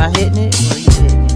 I hitting it or you hitting it?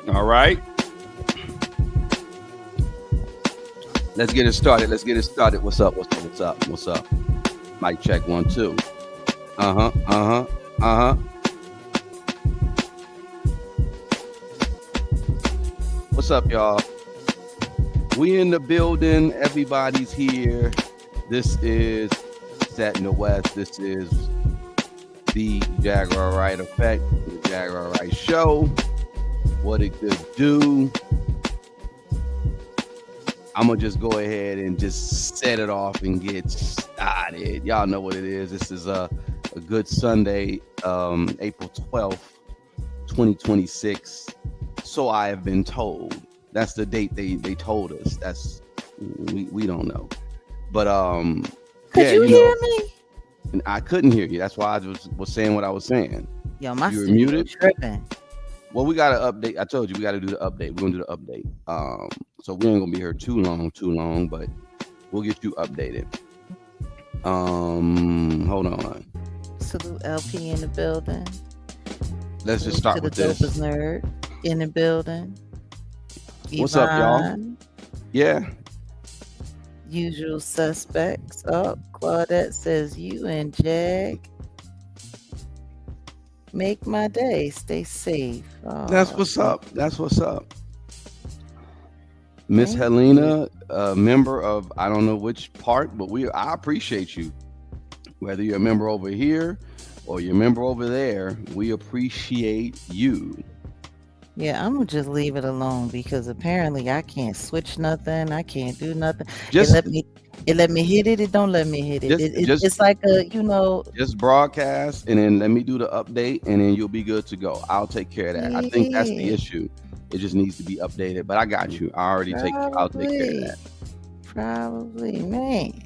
All right. Let's get it started. What's up? Mic check 1 2. What's up, y'all? We in the building. Everybody's here. This is Set in the West. This is the Jaguar Wright Effect, the Jaguar Wright Show. What it could do. I'm gonna just go ahead and just set it off and get started. Y'all know what it is. This is a good Sunday, April 12th, 2026. So I have been told. That's the date they told us. That's we don't know. But Could you hear me? And I couldn't hear you. That's why I was saying what I was saying. Yo, my You were muted? tripping. Well, we got to update. I told you we got to do the update. We're going to do the update. So we ain't going to be here too long, but we'll get you updated. Hold on. Salute LP in the building. Let's just start with this. The dopest nerd in the building. What's up, y'all? Yeah. Usual suspects up. Claudette says you and Jag make my day. Stay safe. Oh, That's what's up. Miss Helena, a member of I don't know which part, but I appreciate you. Whether you're a member over here or you're a member over there, we appreciate you. Yeah, I'm gonna just leave it alone because apparently I can't switch nothing. I can't do nothing. Just It let me hit it. It don't let me hit it. It's like just broadcast and then let me do the update and then you'll be good to go. I'll take care of that. I think that's the issue. It just needs to be updated. But I got you. I'll take care of that. Probably, man.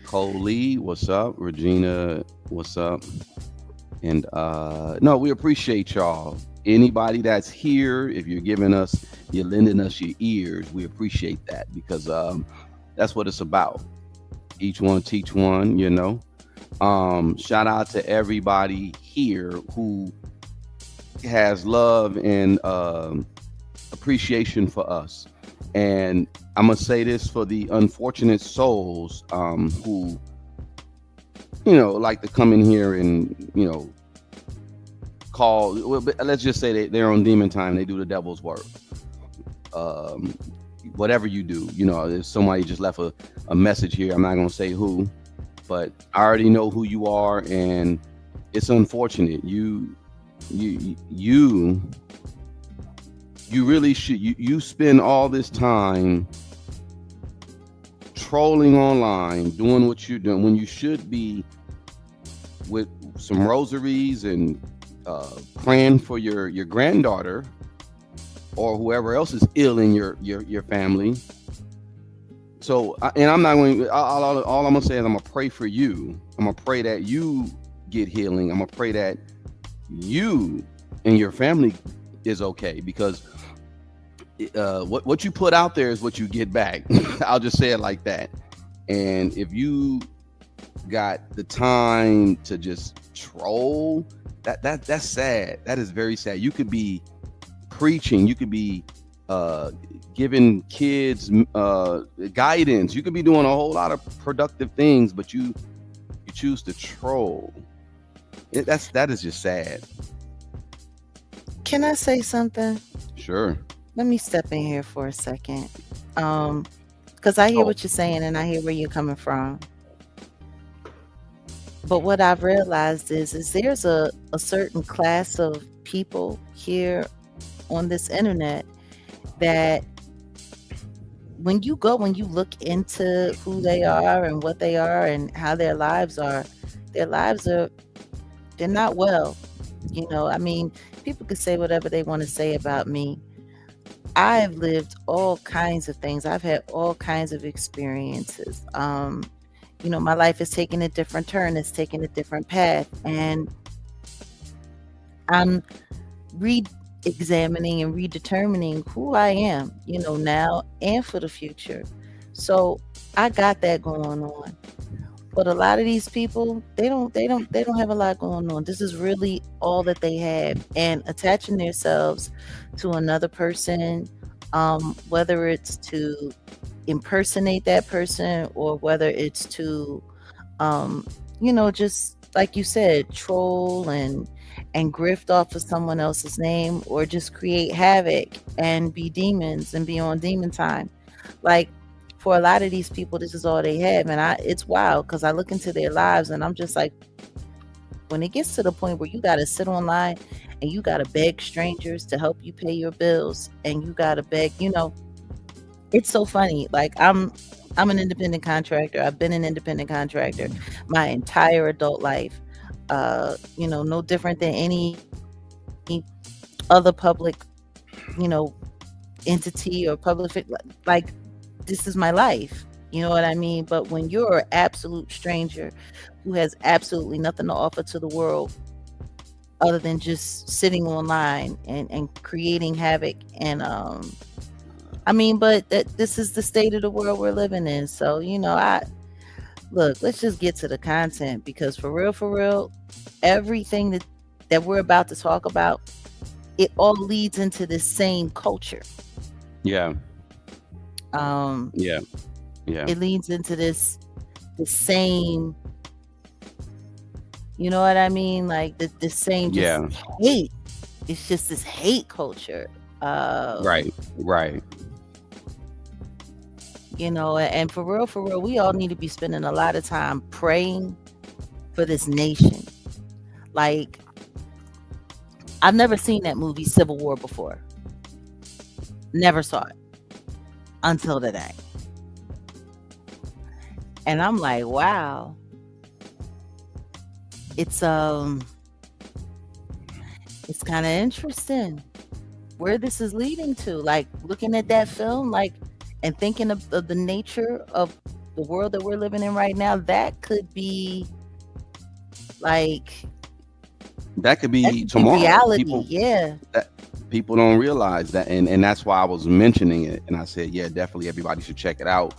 Cole Lee, what's up? Regina, what's up? And no, we appreciate y'all. Anybody that's here, if you're lending us your ears, we appreciate that because that's what it's about. Each one teach one, shout out to everybody here who has love and appreciation for us. And I'm gonna say this for the unfortunate souls who like to come in here and call, let's just say they're on demon time, they do the devil's work. Whatever you do, if somebody just left a message here, I'm not gonna say who, but I already know who you are, and it's unfortunate. You really should. You spend all this time trolling online, doing what you're doing when you should be with some rosaries and praying for your granddaughter or whoever else is ill in your family. So, and I'm not going. All I'm gonna say is I'm gonna pray for you. I'm gonna pray that you get healing. I'm gonna pray that you and your family is okay, because what you put out there is what you get back. I'll just say it like that. And if you got the time to just troll, that's sad. That is very sad. You could be preaching. You could be uh, giving kids guidance. You could be doing a whole lot of productive things, but you choose to troll. That is just sad. Can I say something? Sure. Let me step in here for a second. Um, because I hear Oh, what you're saying and I hear where you're coming from. But what I've realized is there's a certain class of people here on this internet that when you look into who they are and what they are and how their lives are they're not well. I mean, people could say whatever they want to say about me. I've lived all kinds of things. I've had all kinds of experiences. My life has taken a different turn. It's taken a different path, and I'm re-examining and redetermining who I am. Now and for the future. So I got that going on. But a lot of these people, they don't have a lot going on. This is really all that they have, and attaching themselves to another person, whether it's to impersonate that person or whether it's to, um, just like you said, troll and grift off of someone else's name, or just create havoc and be demons and be on demon time. Like, for a lot of these people, this is all they have, and it's wild because I look into their lives and I'm just like, when it gets to the point where you got to sit online and you got to beg strangers to help you pay your bills, and you got to beg, it's so funny. Like, I'm an independent contractor. I've been an independent contractor my entire adult life. No different than any other public, you know, entity or public like, this is my life. You know what I mean? But when you're an absolute stranger who has absolutely nothing to offer to the world other than just sitting online and creating havoc, and I mean, but this is the state of the world we're living in. So, I look, let's just get to the content, because for real, everything that we're about to talk about, it all leads into this same culture. yeah, Um, yeah, yeah, it leads into the same, you know what I mean? Like the same just yeah. hate. It's just this hate culture. Um, Right, right. and for real, we all need to be spending a lot of time praying for this nation. Like, I've never seen that movie Civil War before. Never saw it until today. And I'm like, wow, it's it's kind of interesting where this is leading to. Like, looking at that film, like, and thinking of the nature of the world that we're living in right now, like That could that be could be tomorrow. reality. Yeah. That people don't realize that, and that's why I was mentioning it. And I said, yeah, definitely everybody should check it out.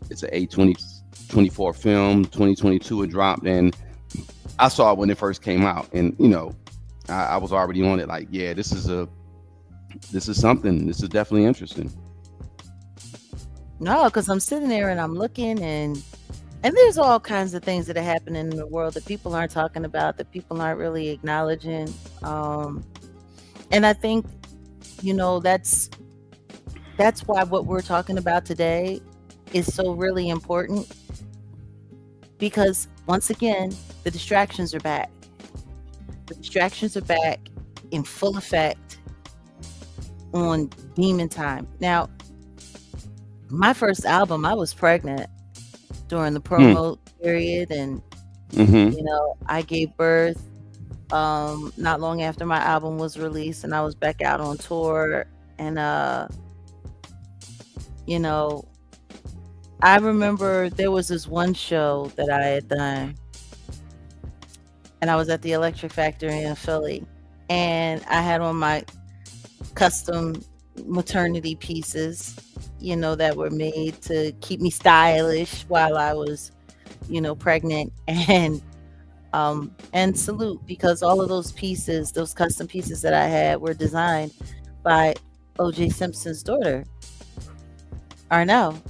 It's a A24 film. 2022 it dropped, and I saw it when it first came out, and I was already on it. Like, yeah, this is something. This is definitely interesting. No, because I'm sitting there and I'm looking, and there's all kinds of things that are happening in the world that people aren't talking about, that people aren't really acknowledging. And I think, that's why what we're talking about today is so really important, because once again, the distractions are back. The distractions are back in full effect on Demon Time. Now, my first album, I was pregnant during the Hmm. promo period, and Mm-hmm. I gave birth not long after my album was released, and I was back out on tour, and you know I remember there was this one show that I had done, and I was at the Electric Factory in Philly, and I had on my custom maternity pieces, that were made to keep me stylish while I was, pregnant. And salute, because all of those pieces, those custom pieces that I had, were designed by OJ Simpson's daughter, Arnell.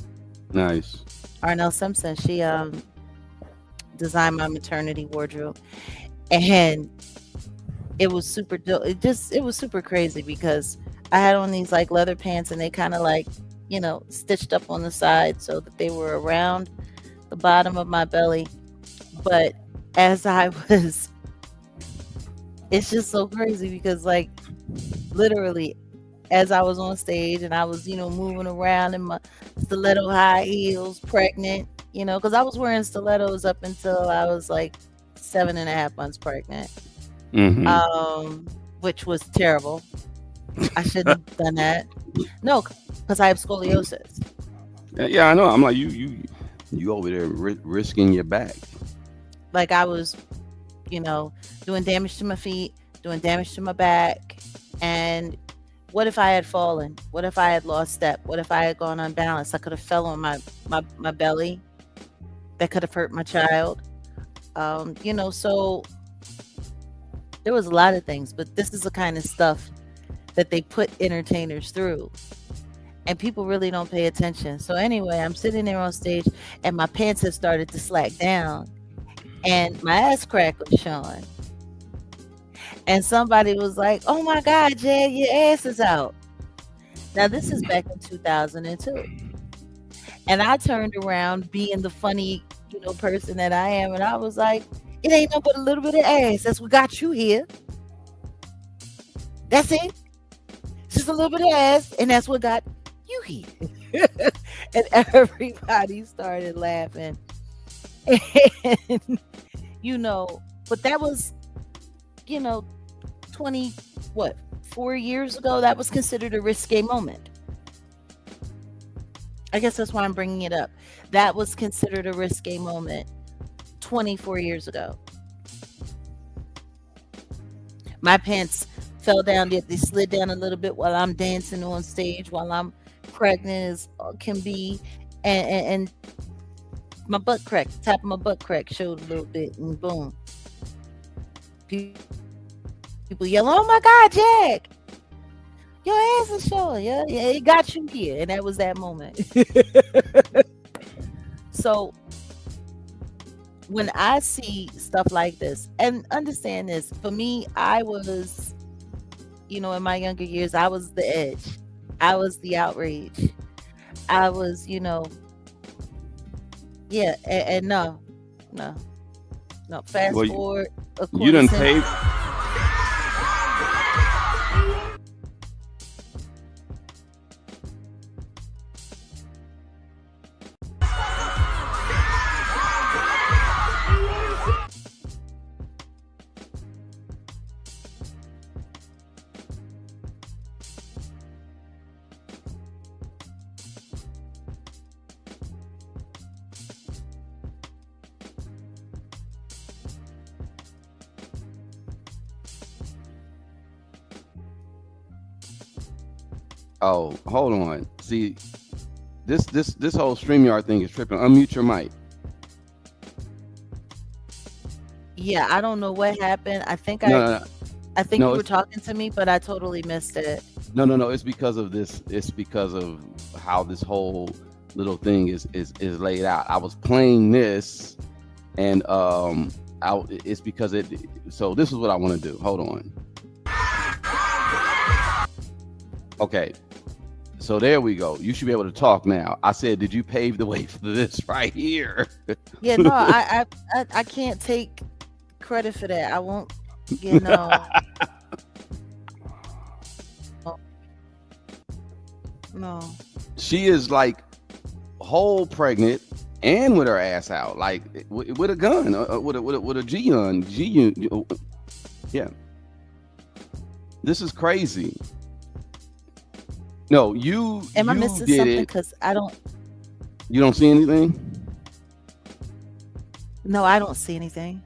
Nice. Arnell Simpson. She designed my maternity wardrobe, and it was super dope. It was super crazy because I had on these like leather pants, and they kind of like, stitched up on the side so that they were around the bottom of my belly. But as I was, it's just so crazy because, like, literally, as I was on stage and I was, moving around in my stiletto high heels, pregnant, because I was wearing stilettos up until I was like 7.5 months pregnant, Mm-hmm. um, which was terrible. I shouldn't have done that. No, because I have scoliosis. Yeah, I know. I'm like you over there risking your back. Like I was, doing damage to my feet, doing damage to my back. And what if I had fallen? What if I had lost step? What if I had gone unbalanced? I could have fell on my belly. That could have hurt my child. So there was a lot of things, but this is the kind of stuff that they put entertainers through. And people really don't pay attention. So anyway, I'm sitting there on stage, and my pants have started to slack down, and my ass crack was showing. And somebody was like, "Oh my God, Jay, your ass is out." Now this is back in 2002. And I turned around being the funny, person that I am, and I was like, "It ain't no but a little bit of ass. That's what got you here. That's it. It's just a little bit of ass, and that's what got you here." And everybody started laughing. And, but that was, you know, 20, what, 4 years ago, that was considered a risque moment. I guess that's why I'm bringing it up. That was considered a risque moment 24 years ago. My pants fell down, they slid down a little bit while I'm dancing on stage, while I'm pregnant as can be. And my butt crack, the top of my butt crack showed a little bit, and boom. People yell, "Oh my God, Jack, your ass is showing." Yeah, yeah, it got you here. And that was that moment. So when I see stuff like this, and understand this, for me, I was, in my younger years, I was the edge. I was the outrage. I was, yeah, and no, no, no. Fast Well, forward a you quarter done century. paved. Oh, hold on. See, this whole StreamYard thing is tripping. Unmute your mic. Yeah, I don't know what happened. I think No, I, no, no. I think No, you were it's talking to me, but I totally missed it. no. It's because of this. It's because of how this whole little thing is laid out. I was playing this, and it's because it. So this is what I want to do. Hold on. Okay. So there we go. You should be able to talk now. I said, did you pave the way for this right here? Yeah, no, I can't take credit for that. I won't, you know. No. She is like whole pregnant and with her ass out, like with a gun, with a G gun, yeah. This is crazy. No, you Am I you missing did something? it. Because I don't. You don't see anything? No, I don't see anything.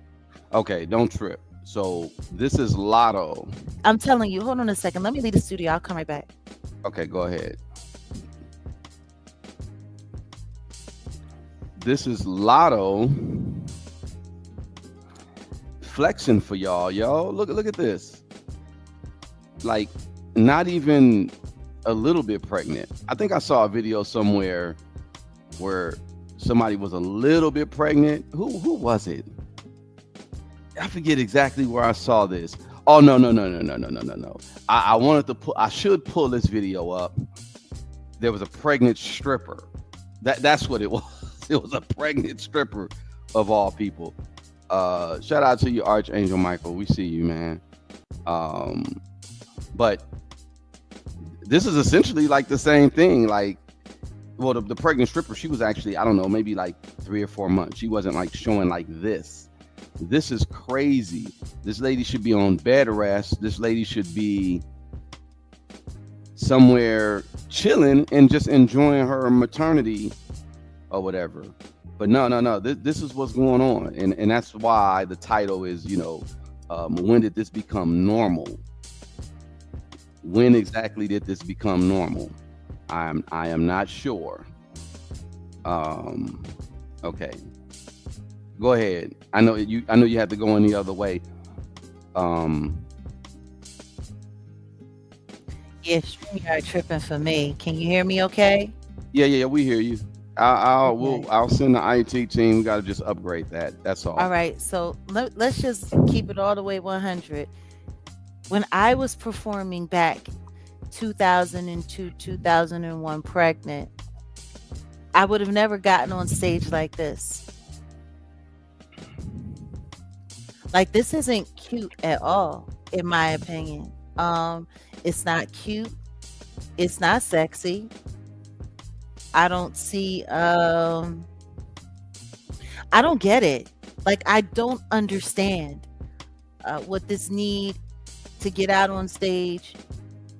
Okay, don't trip. So this is Lotto. I'm telling you. Hold on a second. Let me leave the studio. I'll come right back. Okay, go ahead. This is Lotto flexing for y'all. Y'all, look at this. Like, not even a little bit pregnant. I think I saw a video somewhere where somebody was a little bit pregnant. Who was it? I forget exactly where I saw this. Oh, no. I wanted to pull. I should pull this video up. There was a pregnant stripper. That's what it was. It was a pregnant stripper of all people. Shout out to you, Archangel Michael. We see you, man. But this is essentially like the same thing. Like, well, the pregnant stripper, she was actually, I don't know, maybe like 3 or 4 months. She wasn't like showing like this. This is crazy. This lady should be on bed rest. This lady should be somewhere chilling and just enjoying her maternity or whatever. But no. This is what's going on, and that's why the title is, when did this become normal? When exactly did this become normal? I am not sure. Okay, go ahead. I know you had to go any other way. Yeah, StreamYard tripping for me. Can you hear me okay? Yeah, we hear you. Okay. I'll send the IT team. We got to just upgrade that. That's all. All right. So let's just keep it all the way 100. When I was performing back 2002, 2001 pregnant, I would have never gotten on stage like this. Like, this isn't cute at all, in my opinion. It's not cute. It's not sexy. I don't see I don't get it. Like, I don't understand what this need to get out on stage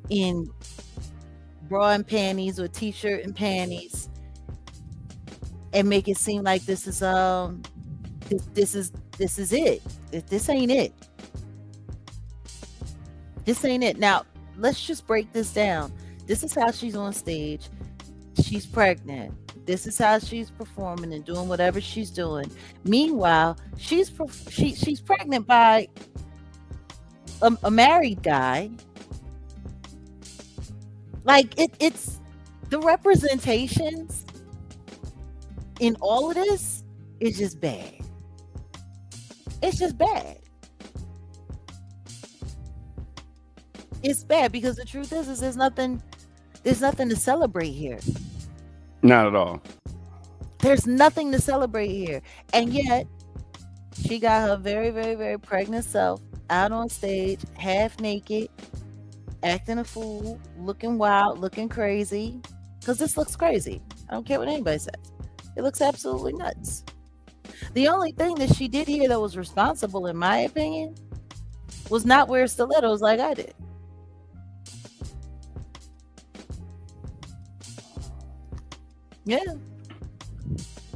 in bra and panties or t-shirt and panties and make it seem like this is it. This ain't it. This ain't it. Now, let's just break this down. This is how she's on stage. She's pregnant. This is how she's performing and doing whatever she's doing. Meanwhile, she's pregnant by a married guy. Like, it's the representations in all of this is just bad. It's just bad. It's bad because the truth is there's nothing to celebrate here. Not at all. There's nothing to celebrate here. And yet, she got her very, very, very pregnant self out on stage, half naked, acting a fool, looking wild, looking crazy. Because this looks crazy. I don't care what anybody says. It looks absolutely nuts. The only thing that she did here that was responsible, in my opinion, was not wear stilettos like I did. Yeah.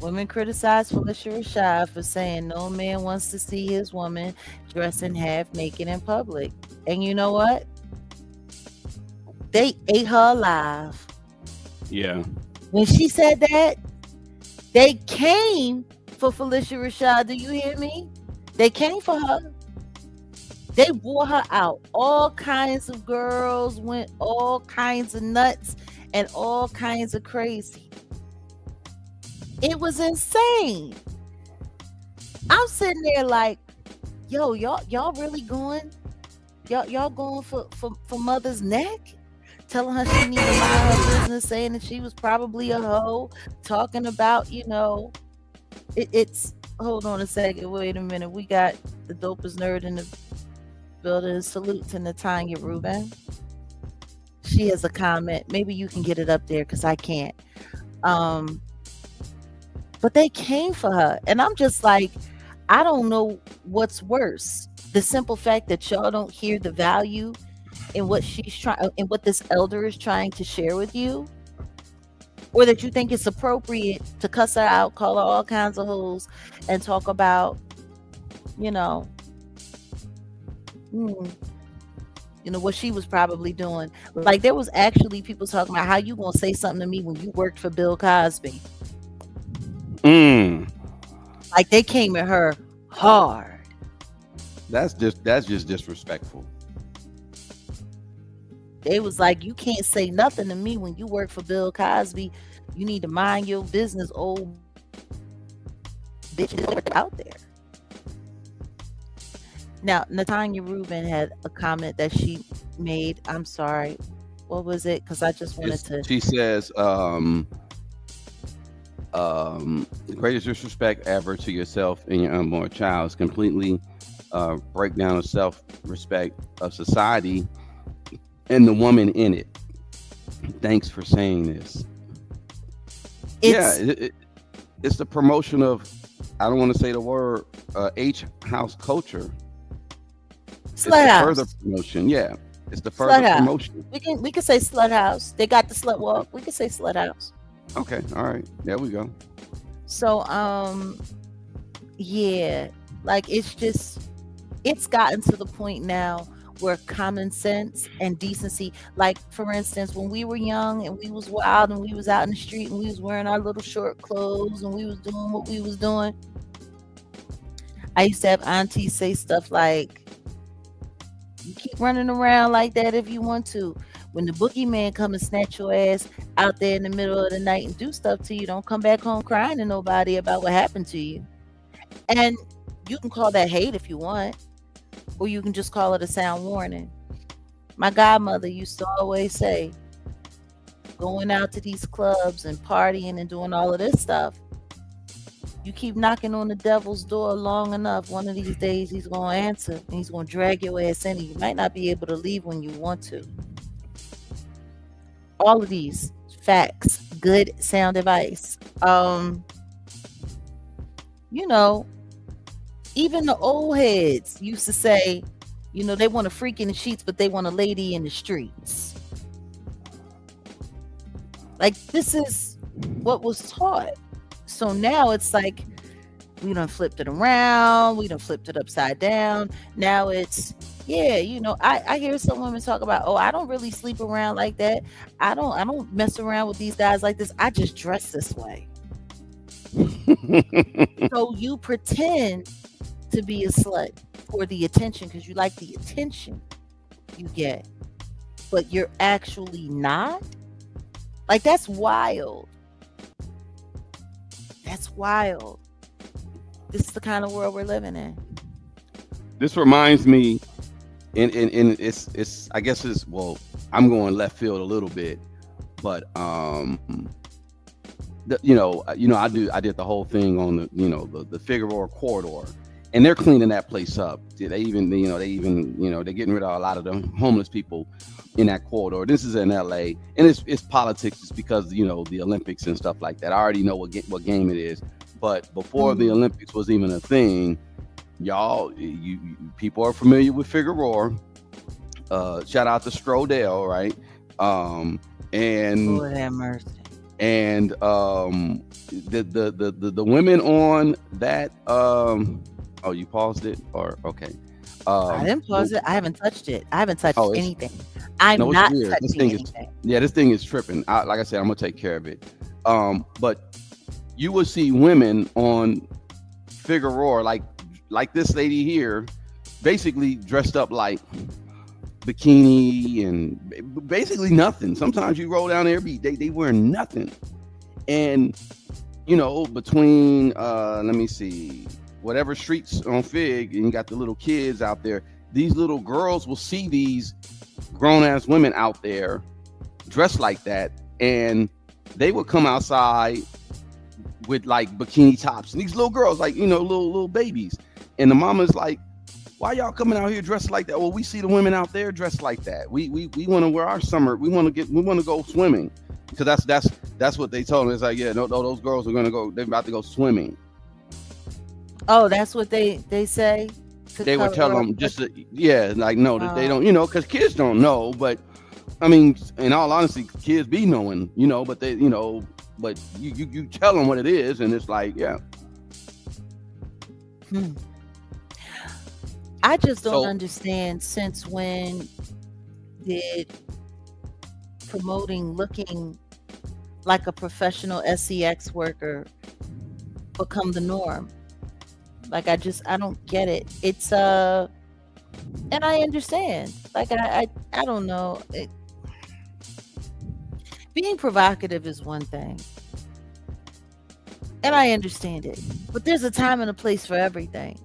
Women criticize Felicia Rashad for saying no man wants to see his woman dressing half naked in public. And you know what? They ate her alive. Yeah. When she said that, they came for Felicia Rashad. Do you hear me? They came for her. They wore her out. All kinds of girls went all kinds of nuts and all kinds of crazy. It was insane. I'm sitting there like, yo, y'all really going? Y'all going for mother's neck? Telling her she need to mind her business, saying that she was probably a hoe, talking about, it's hold on a second, wait a minute. We got the dopest nerd in the building. Salute to Natanya Rubin. She has a comment. Maybe you can get it up there because I can't. But they came for her. And I'm just like, I don't know what's worse. The simple fact that y'all don't hear the value in what she's trying, in what this elder is trying to share with you, or that you think it's appropriate to cuss her out, call her all kinds of hoes, and talk about, you know, mm, what she was probably doing. Like there was actually people talking about how you gonna say something to me when you worked for Bill Cosby. Mm. Like they came at her hard. That's just disrespectful. They was like, you can't say nothing to me when you work for Bill Cosby. You need to mind your business, old bitches out there. Now, Natanya Rubin had a comment that she made. I'm sorry. What was it? Because I just wanted to. She says, the greatest disrespect ever to yourself and your unborn child is completely breakdown of self-respect of society and the woman in it. Thanks for saying this. Yeah, It's it's the promotion of, I don't want to say the word H house culture. It's slut the further house. promotion. Yeah, it's the Slut further house. promotion. We can say slut house. They got the slut walk. We can say slut house. Okay, all right, there we go. So yeah, like it's gotten to the point now where common sense and decency, like for instance, when we were young and we was wild and we was out in the street and we was wearing our little short clothes and we was doing what we was doing, I used to have aunties say stuff like, you keep running around like that if you want to. When the boogeyman come and snatch your ass out there in the middle of the night and do stuff to you, don't come back home crying to nobody about what happened to you. And you can call that hate if you want, or you can just call it a sound warning. My godmother used to always say, going out to these clubs and partying and doing all of this stuff, you keep knocking on the devil's door long enough, one of these days he's going to answer and he's going to drag your ass in, and you might not be able to leave when you want to. All of these facts, good sound advice. You know, even the old heads used to say, they want a freak in the sheets, but they want a lady in the streets. Like this is what was taught. So now it's like we done flipped it around, we done flipped it upside down. Now it's, yeah, I hear some women talk about, oh, I don't really sleep around like that. I don't mess around with these guys like this. I just dress this way. So you pretend to be a slut for the attention because you like the attention you get, but you're actually not. Like that's wild. That's wild. This is the kind of world we're living in. This reminds me, and it's I guess it's, well, I'm going left field a little bit, but I did the whole thing on the Figueroa corridor, and they're cleaning that place up. They're getting rid of a lot of the homeless people in that corridor. This is in LA, and it's politics. It's because the Olympics and stuff like that. I already know what game it is, but before the Mhm. Olympics was even a thing, y'all, you people are familiar with Figueroa. Shout out to Strodell, right? And Lord have mercy. the women on that, oh, you paused it, or okay. I didn't The, pause it. I haven't touched it. I haven't touched oh, it's anything. I'm no, it's not weird. This touching thing is, anything. yeah, this thing is tripping. Like I said, I'm gonna take care of it. But you will see women on Figueroa, like this lady here, basically dressed up like bikini and basically nothing. Sometimes you roll down there, they wear nothing. And between let me see, whatever streets on Fig, and you got the little kids out there, these little girls will see these grown ass women out there dressed like that, and they would come outside with like bikini tops, and these little girls, like little babies, and the mama's like, why y'all coming out here dressed like that? Well, we see the women out there dressed like that. We want to wear our summer. We want to go swimming, because that's what they told me. It's like, yeah, no, those girls are gonna go. They're about to go swimming. Oh, that's what they say to They would tell cover up. them just yeah, like, no, that they Uh, don't, because kids don't know. But I mean, in all honesty, kids be knowing, but they, but you tell them what it is, and it's like, yeah. Hmm. I just don't So understand since when did promoting looking like a professional SEX worker become the norm? Like I don't get it. It's and I understand. Like I don't know. Being provocative is one thing, and I understand it. But there's a time and a place for everything.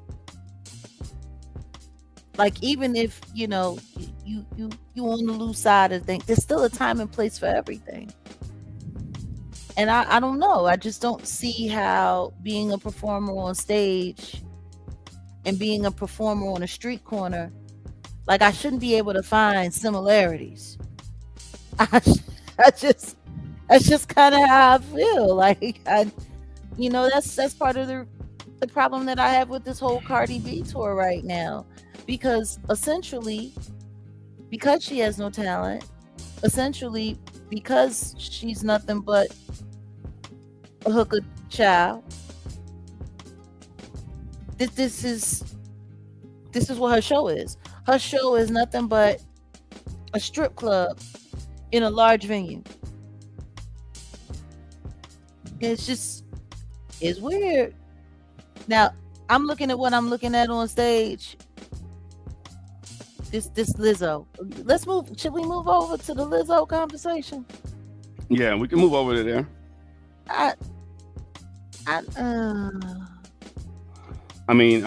Like even if you on the loose side of things, there's still a time and place for everything. And I don't know. I just don't see how being a performer on stage and being a performer on a street corner, like I shouldn't be able to find similarities. I, I just that's just kind of how I feel. Like that's part of the problem that I have with this whole Cardi B tour right now, because essentially, because she has no talent, essentially because she's nothing but a hooker child. This is what her show is. Her show is nothing but a strip club in a large venue. It's just it's weird. Now I'm looking at what I'm looking at on stage. This Lizzo. Let's move. Should we move over to the Lizzo conversation? yeah, we can move over to there. I I I mean,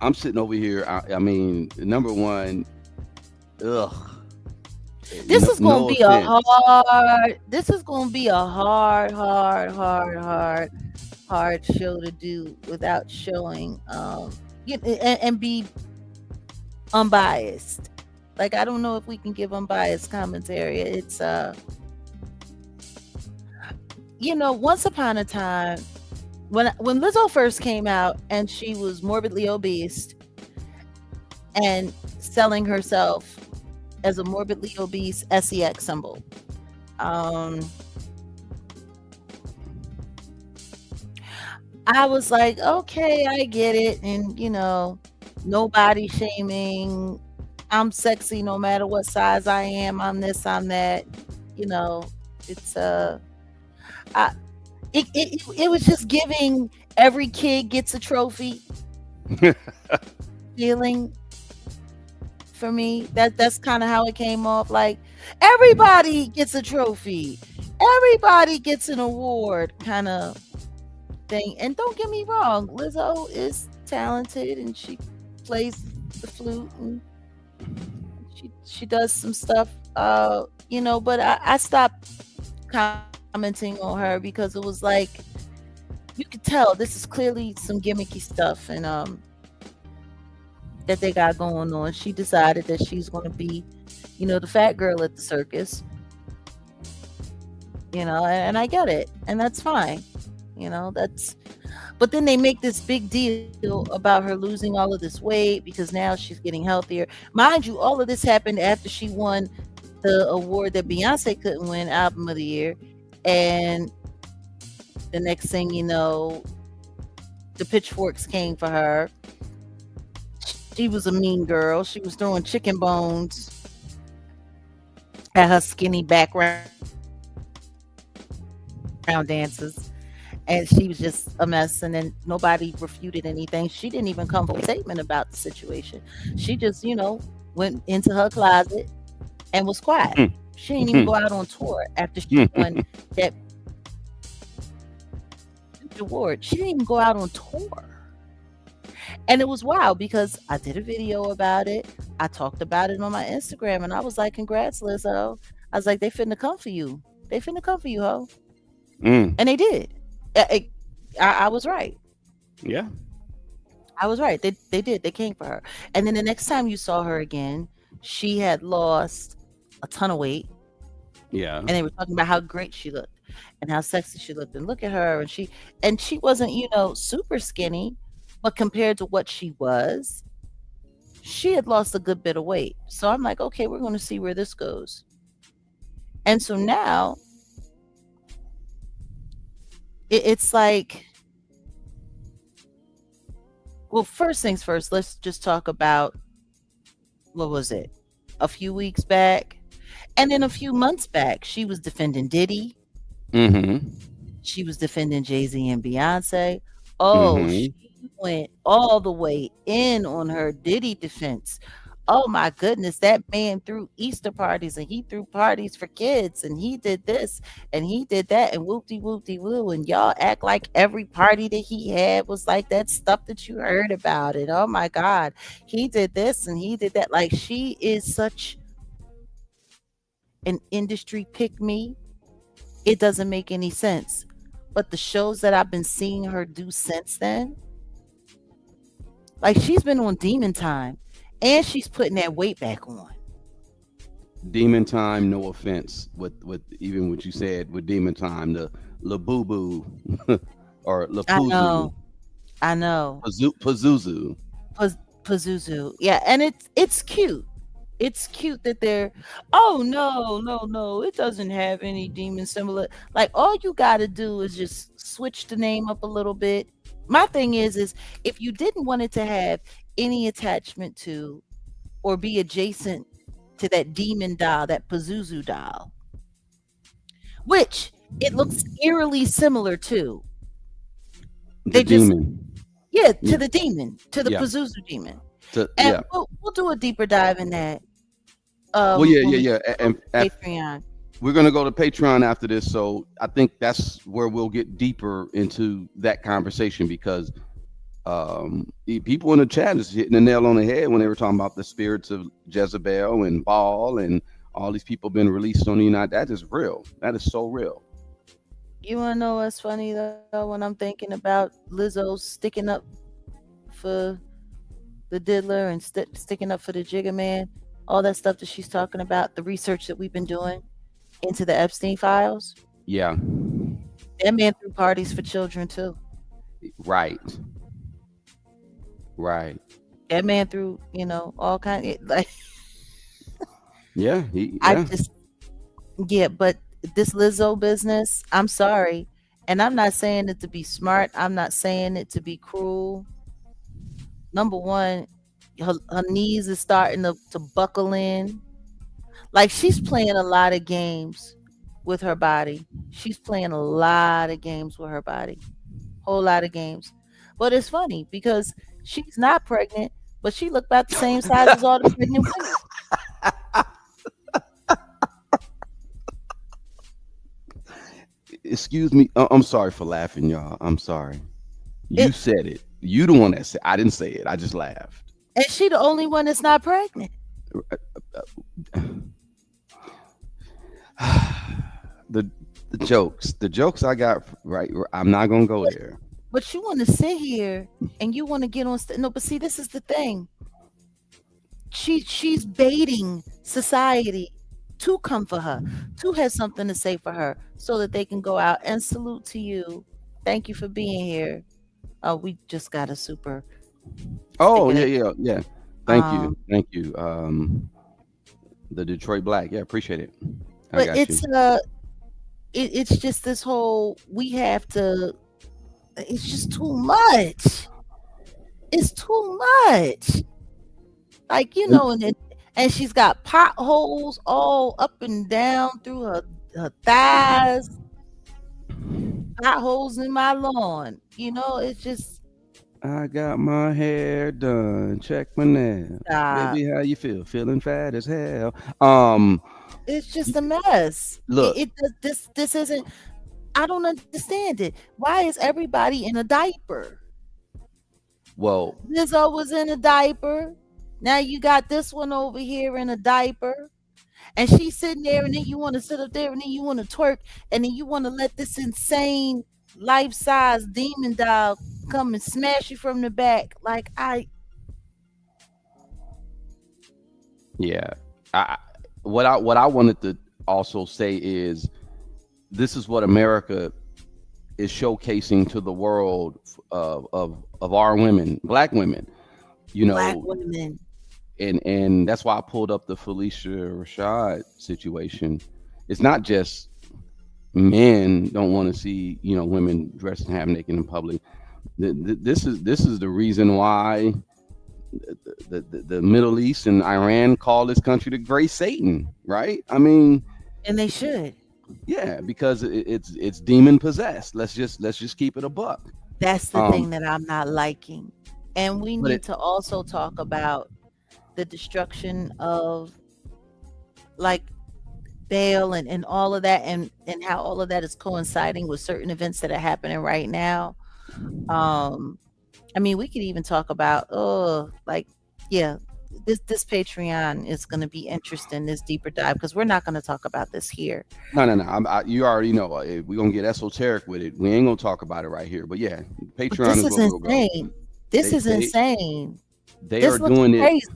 I'm sitting over here. I mean, number one, ugh. this is gonna No be a offense. hard. This is gonna be a hard show to do without showing and be unbiased. Like I don't know if we can give unbiased commentary. It's once upon a time when Lizzo first came out and she was morbidly obese and selling herself as a morbidly obese SEX symbol. Um I was like, okay, I get it. And no body shaming. I'm sexy no matter what size I am. I'm this, I'm that. You know, it's I it was just giving every kid gets a trophy feeling for me. That's kind of how it came off. Like everybody gets a trophy. Everybody gets an award kind of thing. And don't get me wrong, Lizzo is talented and she plays the flute and she does some stuff. But I stopped commenting on her because it was like you could tell this is clearly some gimmicky stuff and that they got going on. She decided that she's going to be, the fat girl at the circus, and I get it, and that's fine. That's but then they make this big deal about her losing all of this weight because now she's getting healthier. Mind you, all of this happened after she won the award that Beyonce couldn't win, album of the year. And the next thing you know, the pitchforks came for her. She was a mean girl. She was throwing chicken bones at her skinny background dancers. And she was just a mess. And then nobody refuted anything. She didn't even come forward with a statement about the situation. She just, went into her closet and was quiet. She didn't even go out on tour after she won that award. She didn't even go out on tour. And it was wild because I did a video about it. I talked about it on my Instagram and I was like, congrats, Lizzo. I was like, they finna come for you. They finna come for you, ho. Mm, And they did. I, I was right. yeah, I was right. They did. They came for her. And then the next time you saw her again, she had lost a ton of weight. yeah. And they were talking about how great she looked and how sexy she looked. And look at her. And she wasn't, super skinny, but compared to what she was, she had lost a good bit of weight. So I'm like, okay, we're going to see where this goes. And so now it's like, well, first things first, let's just talk about, what was it? A few weeks back, and then a few months back, she was defending Diddy. Mm-hmm. She was defending Jay-Z and Beyonce. Oh, she Mm-hmm. went all the way in on her Diddy defense. Oh my goodness, that man threw Easter parties and he threw parties for kids and he did this and he did that and whoopty whoopty woo. And y'all act like every party that he had was like that stuff that you heard about it. Oh my God, he did this and he did that. Like, she is such an industry pick me, it doesn't make any sense. But the shows that I've been seeing her do since then, like, she's been on Demon Time and she's putting that weight back on. Demon Time, no offense with even what you said with Demon Time, the La Boo Boo or La I Puzu, know, I know. Pazuzu. Paz- Pazuzu. Yeah, and it's cute. It's cute that they're, oh no, no, no, it doesn't have any demon similar. Like, all you gotta do is just switch the name up a little bit. My thing is if you didn't want it to have any attachment to or be adjacent to that demon doll, that Pazuzu doll, which it looks eerily similar to. The They just, demon. yeah, to Yeah. the demon, to the Yeah. Pazuzu demon. And Yeah. we'll do a deeper dive in that Well, yeah, when yeah, we yeah. go And to Patreon. we're gonna go to Patreon after this, so I think that's where we'll get deeper into that conversation because people in the chat is hitting the nail on the head when they were talking about the spirits of Jezebel and Baal and all these people being released on the United. That is real. That is so real. You wanna know what's funny though? When I'm thinking about Lizzo sticking up for the diddler and sticking up for the jigger man, all that stuff that she's talking about, the research that we've been doing into the Epstein files. Yeah. That man threw parties for children too. Right. Right. That man threw, all kind of, like, Yeah. I Yeah. just, yeah, but this Lizzo business, I'm sorry. And I'm not saying it to be smart. I'm not saying it to be cruel. Number one, her knees is starting to buckle in. Like, she's playing a lot of games with her body. She's playing a lot of games with her body. Whole lot of games. But it's funny because she's not pregnant, but she looked about the same size as all the pregnant women. Excuse me. I'm sorry for laughing, y'all. I'm sorry. You It said it. You the one that said. I didn't say it. I just laughed. and she the only one that's not pregnant. the the jokes I got right. I'm not gonna go But there. but you want to sit here and you want to get on no, but see, this is the thing. She's baiting society to come for her, to have something to say for her, so that they can go out and salute to you. Thank you for being here. We just got a super Oh sticker yeah, that, yeah, yeah. Thank you, um, thank you. The Detroit Black. Yeah, appreciate it. I but got you. it's just this whole, we have to. It's just too much. It's too much. Like, and she's got potholes all up and down through her thighs, potholes in my lawn. It's just, I got my hair done. Check my nails, stop. baby. How you feel? Feeling fat as hell. Um, It's y- just a mess. look. This isn't. I don't understand it. Why is everybody in a diaper? Well, Lizzo was in a diaper. Now you got this one over here in a diaper. And she's sitting there, and then you want to sit up there, and then you want to twerk, and then you want to let this insane life-size demon dog come and smash you from the back. Like, yeah. I what I wanted to also say is this is what America is showcasing to the world of our women, black women. You black know, women. and that's why I pulled up the Felicia Rashad situation. It's not just Men don't want to see, women dressed half naked in public. This is the reason why the Middle East and Iran call this country the Great Satan, right? I mean, And they should. yeah, because it's demon possessed. Let's just keep it a buck. That's the Um, thing that I'm not liking. And we but need to also talk about the destruction of, like, bail and all of that, and how all of that is coinciding with certain events that are happening right now. Um, I mean, we could even talk about, oh, like, yeah, this Patreon is going to be interesting, this deeper dive, because we're not going to talk about this here. no, no, no. You already know. We're gonna get esoteric with it. We ain't gonna talk about it right here. But yeah, But Patreon this is is where we'll go. insane. This They is they insane. they are This looks doing it. crazy.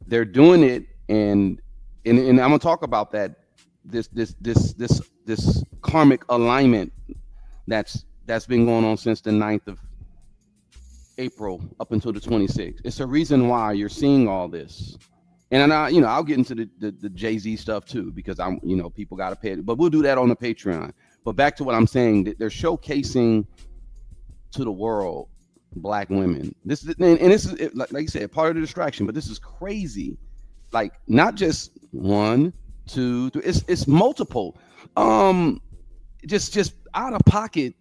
They're doing it, and I'm gonna talk about that. This karmic alignment that's been going on since the 9th of April up until the 26th. It's a reason why you're seeing all this. And I'll get into the Jay-Z stuff too, because people got to pay it, but we'll do that on the Patreon. But back to what I'm saying, that they're showcasing to the world black women. This is like you said, part of the distraction, but this is crazy. Like, not just one, two, three. It's multiple. Um, just out of pocket.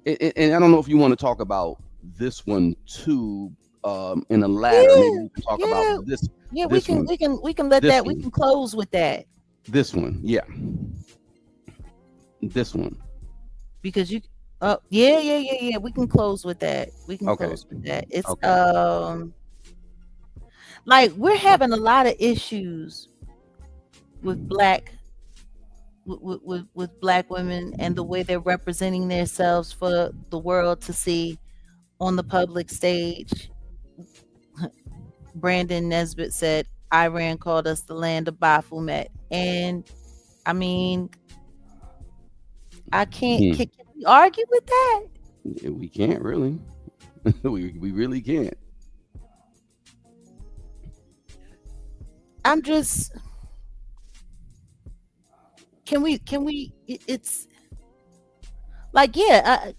And I don't know if you want to talk about this one too. In a ladder, maybe Yeah, we can talk about yeah, yeah. We this can one, we can we can let this that. We one, can close with that, this one. Yeah, this one. because you. Oh, yeah, yeah, yeah, yeah. We can close with that. We can Okay, close with that. It's okay. like, we're having a lot of issues with with black women, and the way they're representing themselves for the world to see on the public stage. Brandon Nesbitt said Iran called us the land of Baphomet. And I mean, I can't, Hmm. can we argue with that? Yeah, we can't really. We really can't. I'm just, it's like, yeah,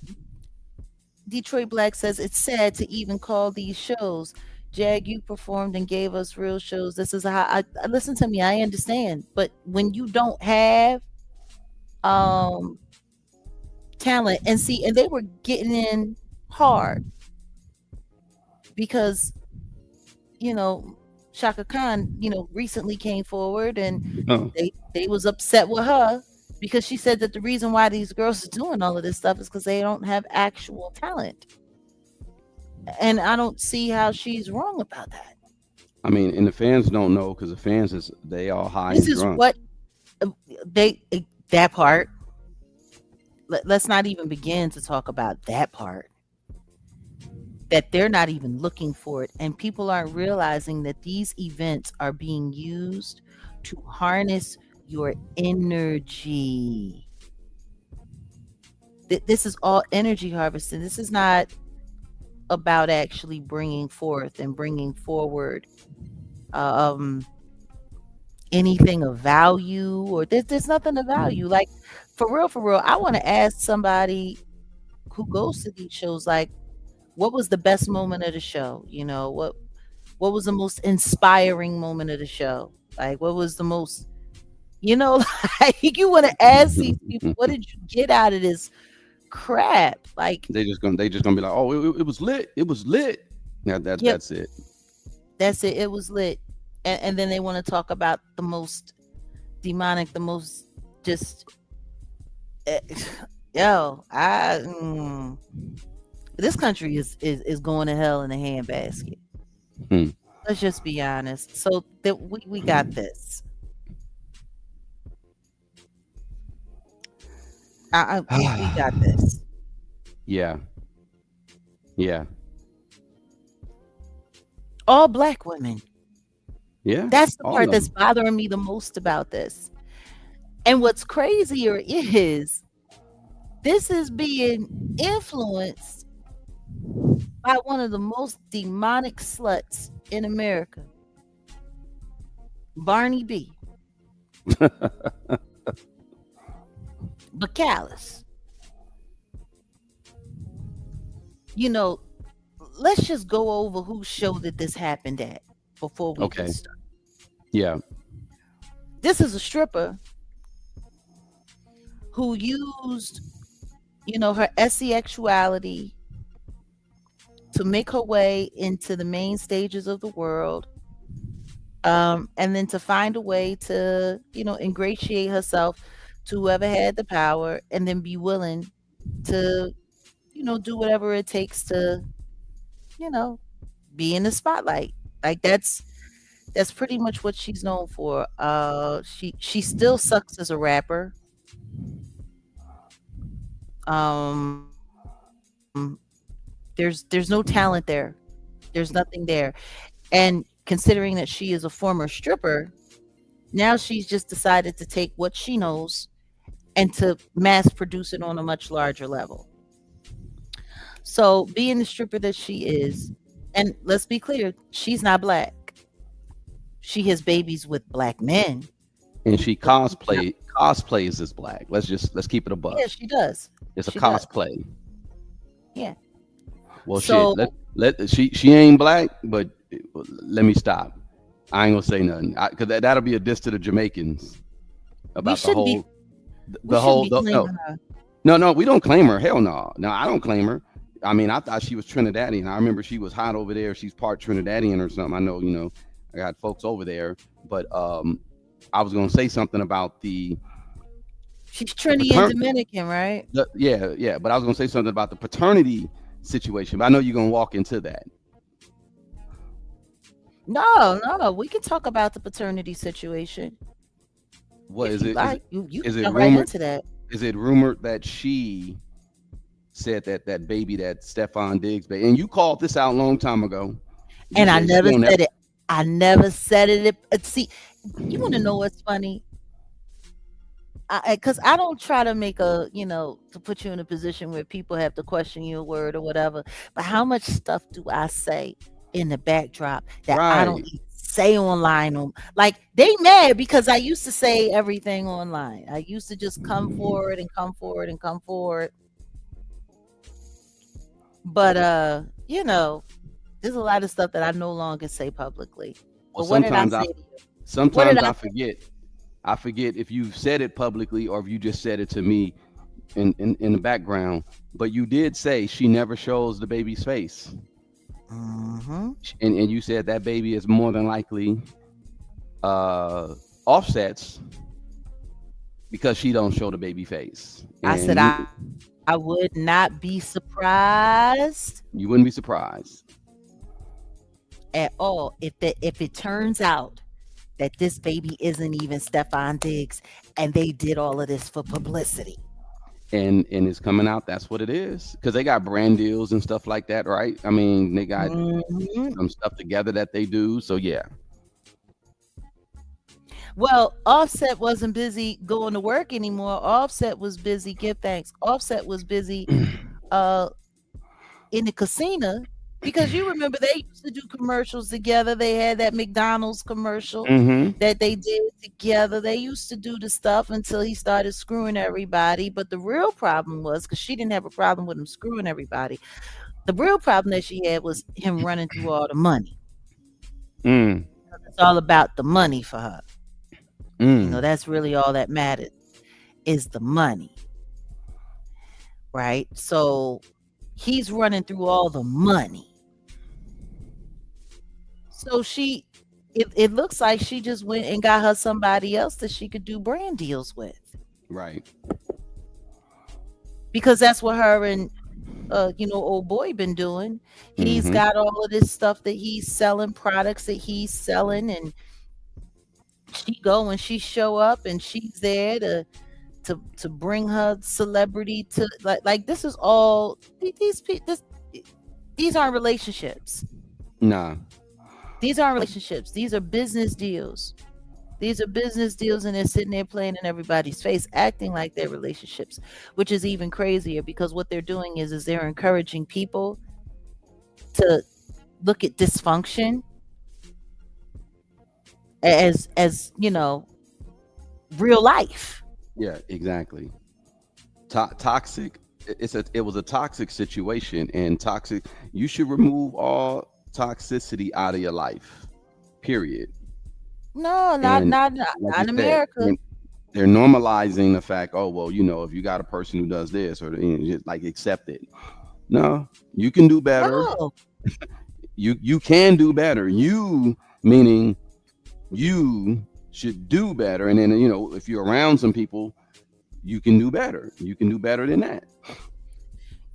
Detroit Black says it's sad to even call these shows. Jag, you performed and gave us real shows. This is how listen to me. I understand, but when you don't have um talent, and see, and they were getting in hard because, you know, Shaka Khan, recently came forward, and Oh, they was upset with her because she said that the reason why these girls are doing all of this stuff is because they don't have actual talent. And I don't see how she's wrong about that. I mean, and the fans don't know because the fans they all high This and is drunk. what that part. Let's not even begin to talk about that part. That they're not even looking for it, and people aren't realizing that these events are being used to harness your energy. This is all energy harvesting. This is not about actually bringing forth and bringing forward um anything of value, or there's nothing of value. Like, for real, I want to ask somebody who goes to these shows, like, what was the best moment of the show? What was the most inspiring moment of the show? Like, what was the most, like, you want to ask these people, what did you get out of this crap? Like, They just gonna be like, oh, it was lit. It was lit. Yeah, yep, that's it. that's it. It was lit. And then they want to talk about the most demonic, the most just, eh, yo, this country is going to hell in a handbasket. Hmm. Let's just be honest. So that we got this. We got this. Yeah, yeah, All black women. yeah. That's the All part of that's them. bothering me the most about this. And what's crazier is this is being influenced by one of the most demonic sluts in America, Barney B. but callous. You know, let's just go over whose show that this happened at before we get Okay. started. Yeah. This is a stripper who used, her sexuality to make her way into the main stages of the world, and then to find a way to, ingratiate herself to whoever had the power, and then be willing to, do whatever it takes to, you know, be in the spotlight. Like that's pretty much what she's known for. She still sucks as a rapper. There's no talent there. There's nothing there. And considering that she is a former stripper, now she's just decided to take what she knows and to mass produce it on a much larger level. So being the stripper that she is, and let's be clear, she's not black. She has babies with black men, And she but she's not. cosplays as black. Let's keep it a Yeah, buck. she does. It's a She does. cosplay. Yeah. Well, shit. So She ain't black, but let me stop. I ain't gonna say nothing because that'll be a diss to the Jamaicans we about the shouldn't be whole we the shouldn't whole be no claiming her. no, we don't claim her. Hell no. No, I don't claim her. I mean, I thought she was Trinidadian. I remember she was hot over there. She's part Trinidadian or something. I know, I got folks over there, but I was gonna say something about She's the Trini and patern Dominican, right? yeah, yeah, but I was gonna say something about the paternity situation. But I know you're gonna walk into that. No, no, we can talk about the paternity situation What if is you it? Is like. it You is can it jump right rumored? into that. Is it rumored that she said that baby, that Stefan Diggs baby, and you called this out a long time ago. You And I said she never don't ever said it. I never said it. See, you want to know what's funny? Because I don't try to make to put you in a position where people have to question your word or whatever. But how much stuff do I say in the backdrop that I don't right. even say online? Like they mad because I used to say everything online. I used to just come forward and come forward and come forward. But there's a lot of stuff that I no longer say publicly. Well, But what did I say to you? What did sometimes I I say? forget. I forget if you've said it publicly or if you just said it to me in the background. But you did say she never shows the baby's face, Hmm. and you said that baby is more than likely offsets because she don't show the baby face, I said and I would not be surprised you wouldn't be surprised. at all if it turns out that this baby isn't even Stefan Diggs and they did all of this for publicity. And it's coming out. That's what it is because they got brand deals and stuff like that, right? I mean, they got Hmm. some stuff together that they do. So yeah, Well, Offset wasn't busy going to work anymore. Offset was busy. Give thanks. Offset was busy uh in the casino because you remember they used to do commercials together. They had that McDonald's commercial hmm that they did together. They used to do the stuff until he started screwing everybody. But the real problem was because she didn't have a problem with him screwing everybody. The real problem that she had was him running through all the money. mm, It's all about the money for her. mm, That's really all that matters is the money, right? So he's running through all the money. So it looks like she just went and got her somebody else that she could do brand deals with right. because that's what her and old boy been doing. He's hmm got all of this stuff that he's selling, products that he's selling, and she go and she show up and she's there to bring her celebrity to like this is all these aren't relationships. Nah, These aren't relationships. These are business deals. These are business deals, and they're sitting there playing in everybody's face, acting like they're relationships, which is even crazier because what they're doing is they're encouraging people to look at dysfunction as real life. yeah, exactly. Toxic. It was a toxic situation, and toxic. You should remove all toxicity out of your life. Period. No, And like not you in said, America. they're normalizing the fact. Oh well, if you got a person who does this, or just like accept it. No, you can do better. No. You can do better. You meaning you should do better, and then if you're around some people, you can do better. You can do better than that.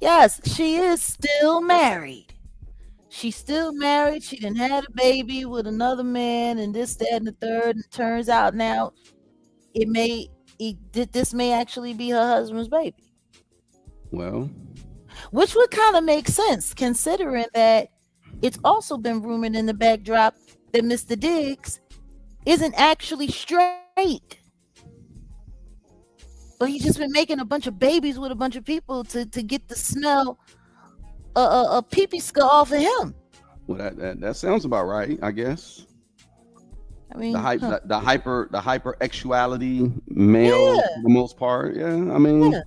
Yes, she is still married. She's still married. She done had a baby with another man, and this, that, and the third. And it turns out now it may this may actually be her husband's baby, Well, which would kind of make sense considering that it's also been rumored in the backdrop that Mr. Diggs isn't actually straight, but he's just been making a bunch of babies with a bunch of people to get the smell a pee pee skull off of him. well, that sounds about right, I guess. I The mean, hype, huh, the hyper male yeah, for the most part. Yeah, I mean, yeah.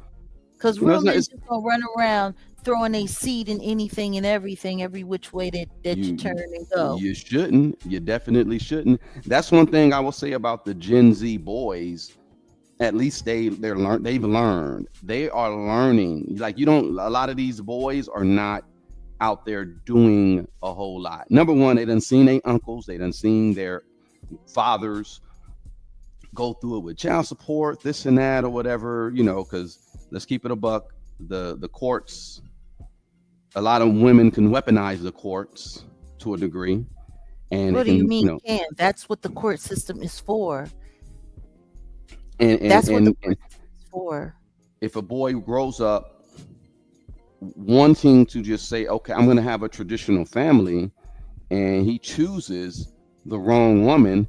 Because it's real not. men It's just gonna run around throwing a seed in anything and everything, every which way that you you turn and go. you shouldn't. You definitely shouldn't. That's one thing I will say about the Gen Z boys. At least they've learned. They are learning. Like you don't. A lot of these boys are not out there doing a whole lot. Number one, they done seen their uncles. They done seen their fathers go through it with child support, this and that, or whatever. Because let's keep it a buck. The courts. A lot of women can weaponize the courts to a degree, and they What do you can, mean can? That's what the court system is for. and and That's what the and, court and system is for. if a boy grows up wanting to just say, okay, I'm going to have a traditional family, and he chooses the wrong woman,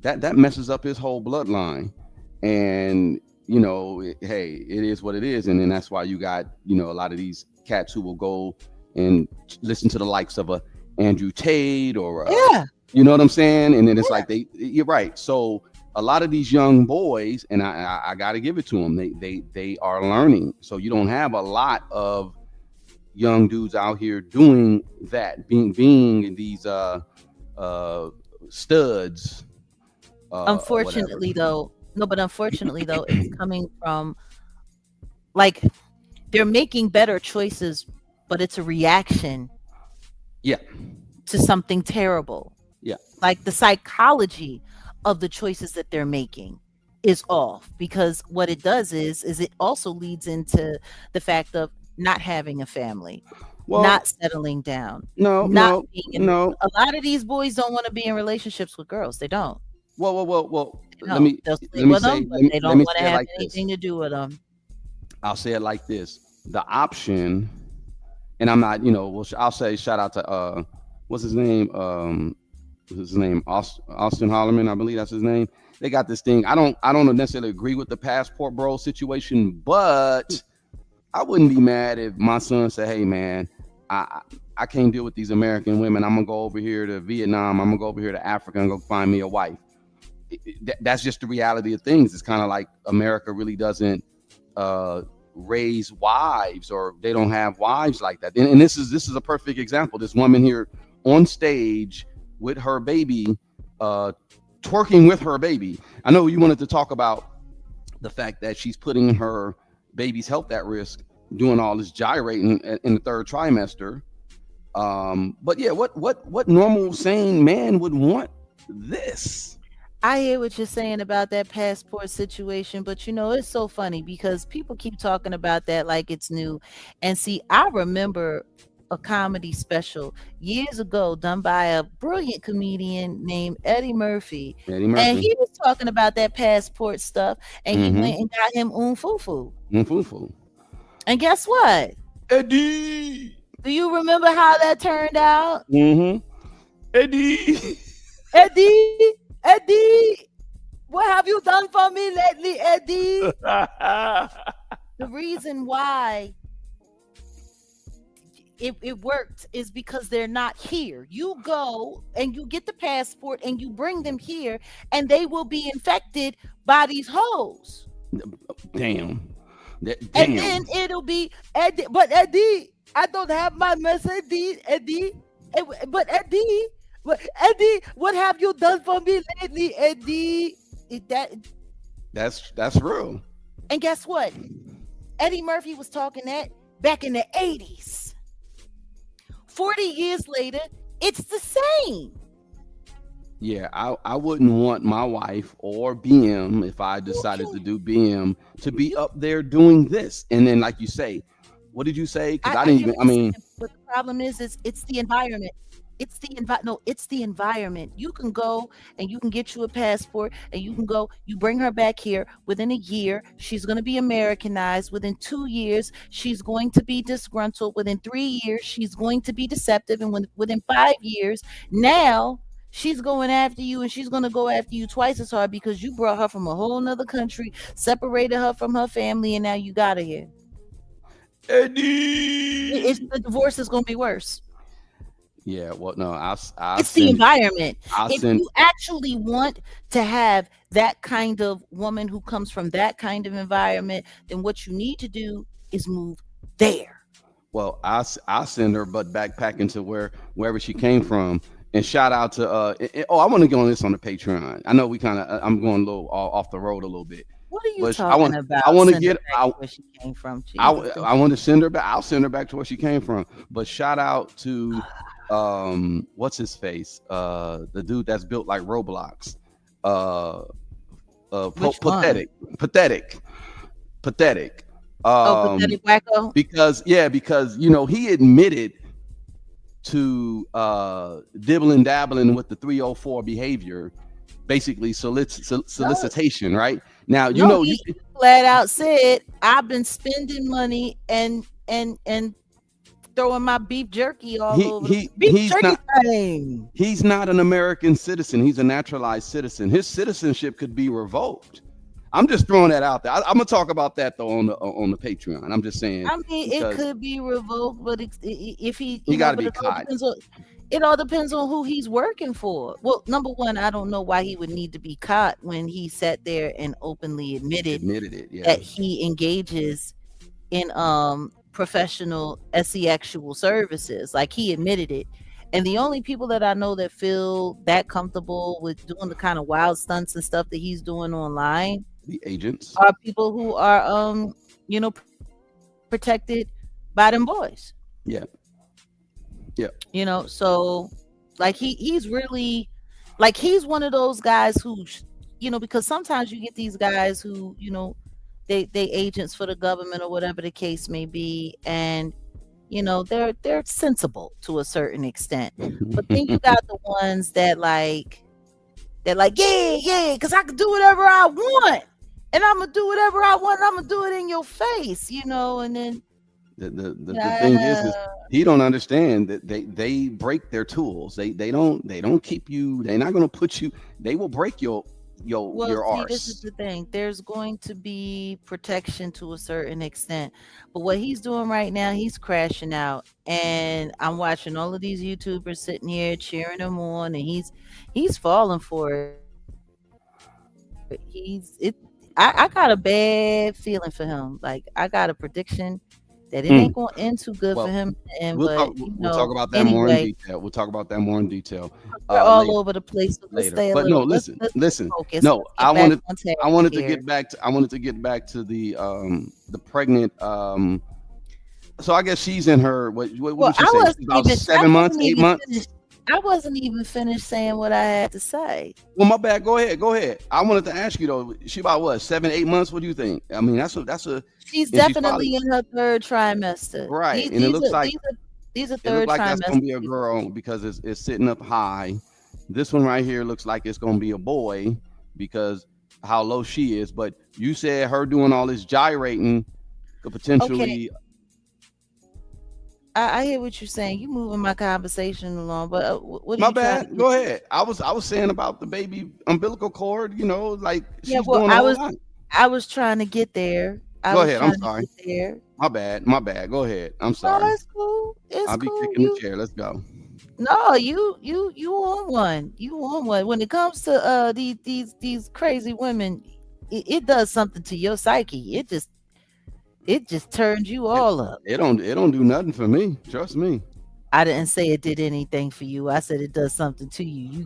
that messes up his whole bloodline. And hey, it is what it is. And then that's why you got a lot of these cats who will go and listen to the likes of a Andrew Tate or Yeah, you know what I'm saying. And then it's yeah. like you're right. So a lot of these young boys, and I got to give it to them, they are learning. So you don't have a lot of young dudes out here doing that, being these uh studs or whatever. Unfortunately, though, no, but unfortunately, though, it's coming from like they're making better choices, but it's a reaction Yeah, to something terrible. yeah. Like the psychology of the choices that they're making is off because what it does is it also leads into the fact of not having a family, Well, not settling down, no, not no, being in no. a lot of these boys don't want to be in relationships with girls. They don't. Well. They Let don't. me They'll sleep let me with say them, but they let don't me want to say it have like this. anything to do with them. I'll say it like this: the option, and I'm not, well, I'll say shout out to what's his name? What's his name? Austin Hollerman, I believe that's his name. They got this thing. I don't necessarily agree with the passport bro situation, but I wouldn't be mad if my son said, "Hey, man, I I can't deal with these American women. I'm gonna go over here to Vietnam. I'm gonna go over here to Africa and go find me a wife." That's just the reality of things. It's kind of like America really doesn't uh, raise wives, or they don't have wives like that. And this is a perfect example. This woman here on stage with her baby, uh, twerking with her baby. I know you wanted to talk about the fact that she's putting her baby's health at risk, doing all this gyrating in the third trimester. But yeah, what normal sane man would want this? I hear what you're saying about that passport situation, but it's so funny because people keep talking about that like it's new. And see, I remember a comedy special years ago done by a brilliant comedian named Eddie Murphy. Eddie And Murphy. he was talking about that passport stuff and he Mm-hmm. went and got him fufu. Mfufu. And guess what? Eddie. Do you remember how that turned out? Mm-hmm. Eddie. Eddie, Eddie, what have you done for me lately, Eddie? The reason why it worked is because they're not here. You go and you get the passport and you bring them here, and they will be infected by these hoes. Damn. And then Damn. it'll be Eddie. But Eddie, I don't have my message, Eddie. But Eddie, Eddie, what have you done for me lately, Eddie? That That's real. and guess what? Eddie Murphy was talking that back in the 80s. 40 years later, it's the same. Yeah, I wouldn't want my wife or BM, if I decided to Okay. do BM, to be up there doing this. And then, like you say, what did you say? Because I I didn't hear even. what I you're mean, saying, but the problem is it's the environment. It's the environment. You can go and you can get you a passport and you can go, you bring her back here within a year, she's going to be Americanized. Within 2 years, she's going to be disgruntled. Within 3 years, she's going to be deceptive. And within 5 years, now she's going after you and she's going to go after you twice as hard because you brought her from a whole nother country, separated her from her family, and now you got her here. It's Eddie. the divorce is going to be worse. Yeah, well, no, I'll It's the send it. environment. I'll If send. you actually want to have that kind of woman who comes from that kind of environment, then what you need to do is move there. Well, I'll send her butt backpacking to wherever she came from. And shout out to oh, I want to get on this on the Patreon. I know we kind of I'm going a little off the road a little bit, What are you but talking I about? want to Send her get back to where she came from. Jesus. I want to send her back. I'll send her back to where she came from. But shout out to what's his face? The dude that's built like Roblox. Uh Which one? pathetic. Pathetic. Pathetic. Oh, Um pathetic wacko. because because he admitted to dibbling dabbling with the 304 behavior, basically No, solicitation, right? Now, no, you he flat out said, I've been spending money and throwing my beef jerky all he over the he beef he's jerky not thing. he's not an American citizen. He's a naturalized citizen. His citizenship could be revoked. I'm just throwing that out there. I'm gonna talk about that though on the Patreon. I'm just saying I mean, it because could be revoked, but if he, he got to but be caught, it all depends on who he's working for. Well, number one, I don't know why he would need to be caught when he sat there and openly admitted admitted it. Yeah. that he engages in professional sexual services. Like he admitted it. And the only people that I know that feel that comfortable with doing the kind of wild stunts and stuff that he's doing online The agents. are people who are protected by them boys. Yeah. Yeah. So like he's really like he's one of those guys who because sometimes you get these guys who they agents for the government or whatever the case may be, and they're sensible to a certain extent, but then you got the ones that yeah, because I can do whatever I want, and I'm gonna do whatever I want, and I'm gonna do it in your face, and then The thing is uh, he don't understand that they break their tools. They don't keep you. They're not going to put you. They will break well, your see, this is arse. the thing. There's going to be protection to a certain extent, but what he's doing right now, he's crashing out, and I'm watching all of these YouTubers sitting here cheering him on, and he's falling for it. I got a bad feeling for him. Like I got a prediction that it ain't gonna end too good for him. Mm. And but Well, we'll talk about that anyway, more in detail. We'll talk about that more in detail we're all later. over the place. So let's Later. stay a But little. no, listen, Let's get listen. focused. No, Let's get back on task I wanted to here. get back to I wanted to get back to the pregnant. So I guess she's in her what Well, did you say? She's about I 7 months, wasn't eight even months. finished. I wasn't even finished saying what I had to say. Well, my bad. Go ahead. Go ahead. I wanted to ask you though. She about what 7, 8 months? What do you think? I mean, that's a She's and she's probably definitely in her third trimester. right. These And it these looks are like these are these are it looked third like that's trimester gonna be a people. girl because it's sitting up high. This one right here looks like it's gonna be a boy because how low she is. But you said her doing all this gyrating could Okay, potentially. I hear what you're saying. You moving my conversation along, but what are My you trying to bad. get Go to? ahead. I was saying about the baby umbilical cord. Like Yeah, she's well, doing a whole lot. I was trying to get there. I Go was ahead. I'm trying to sorry. get there. My bad. My bad. Go ahead. I'm No, sorry. it's cool. It's I'll be cool. kicking the chair. Let's go. No, you on one. You on one. When it comes to these crazy women, it does something to your psyche. It just It just turned you It all up. it don't do nothing for me. Trust me. I didn't say it did anything for you. I said it does something to you. You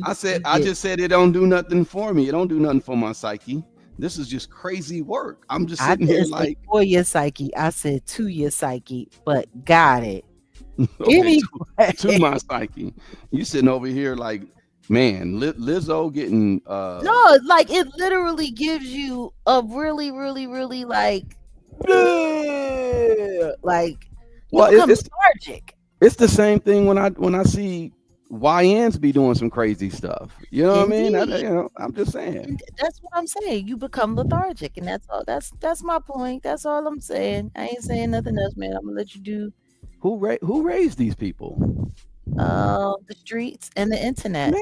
I get. just said it don't do nothing for me. It don't do nothing for my psyche. This is just crazy work. I'm just I sitting here didn't say like, for your psyche. I said to your psyche, but got it. okay, to Anyway. my psyche. You sitting over here like, man, Lizzo getting No, like it literally gives you a really, really, really like, like you well, become lethargic. it's the same thing when I see YNs be doing some crazy stuff. You know what I mean? Indeed. I'm just saying. And that's what I'm saying. You become lethargic, and that's all. That's my point. That's all I'm saying. I ain't saying nothing else, man. I'm gonna let you do Who raised these people? the streets and the Man, internet.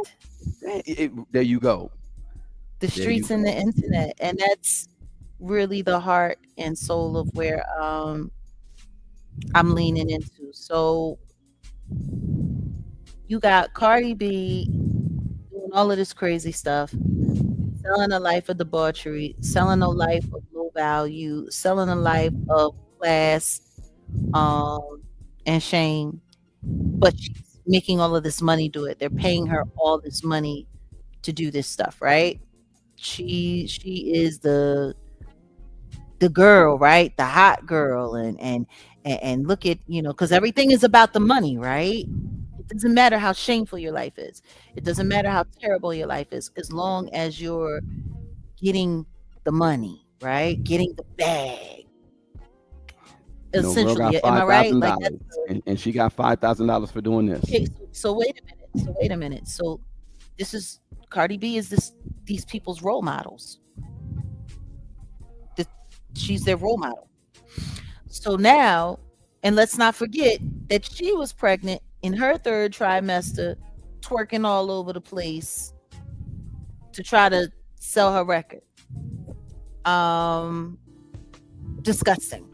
there you go. The There you streets and the go. internet, and that's really the heart and soul of where I'm leaning into. So you got Cardi B doing all of this crazy stuff, selling a life of debauchery, selling a life of low value, selling a life of class, um, and shame, but she's making all of this money do it. They're paying her all this money to do this stuff, right? She is the girl, right? The hot girl, and look at, because everything is about the money, right? It doesn't matter how shameful your life is. It doesn't matter how terrible your life is, as long as you're getting the money, right? Getting the bag, Girl got essentially. Am I five right? thousand Like that's dollars, and she got $5,000 for doing this. okay. So wait a minute. So wait a minute. So this is Cardi B is these people's role models. Th- She's their role model. So now, and let's not forget that she was pregnant in her third trimester, twerking all over the place to try to sell her record. Um, Disgusting.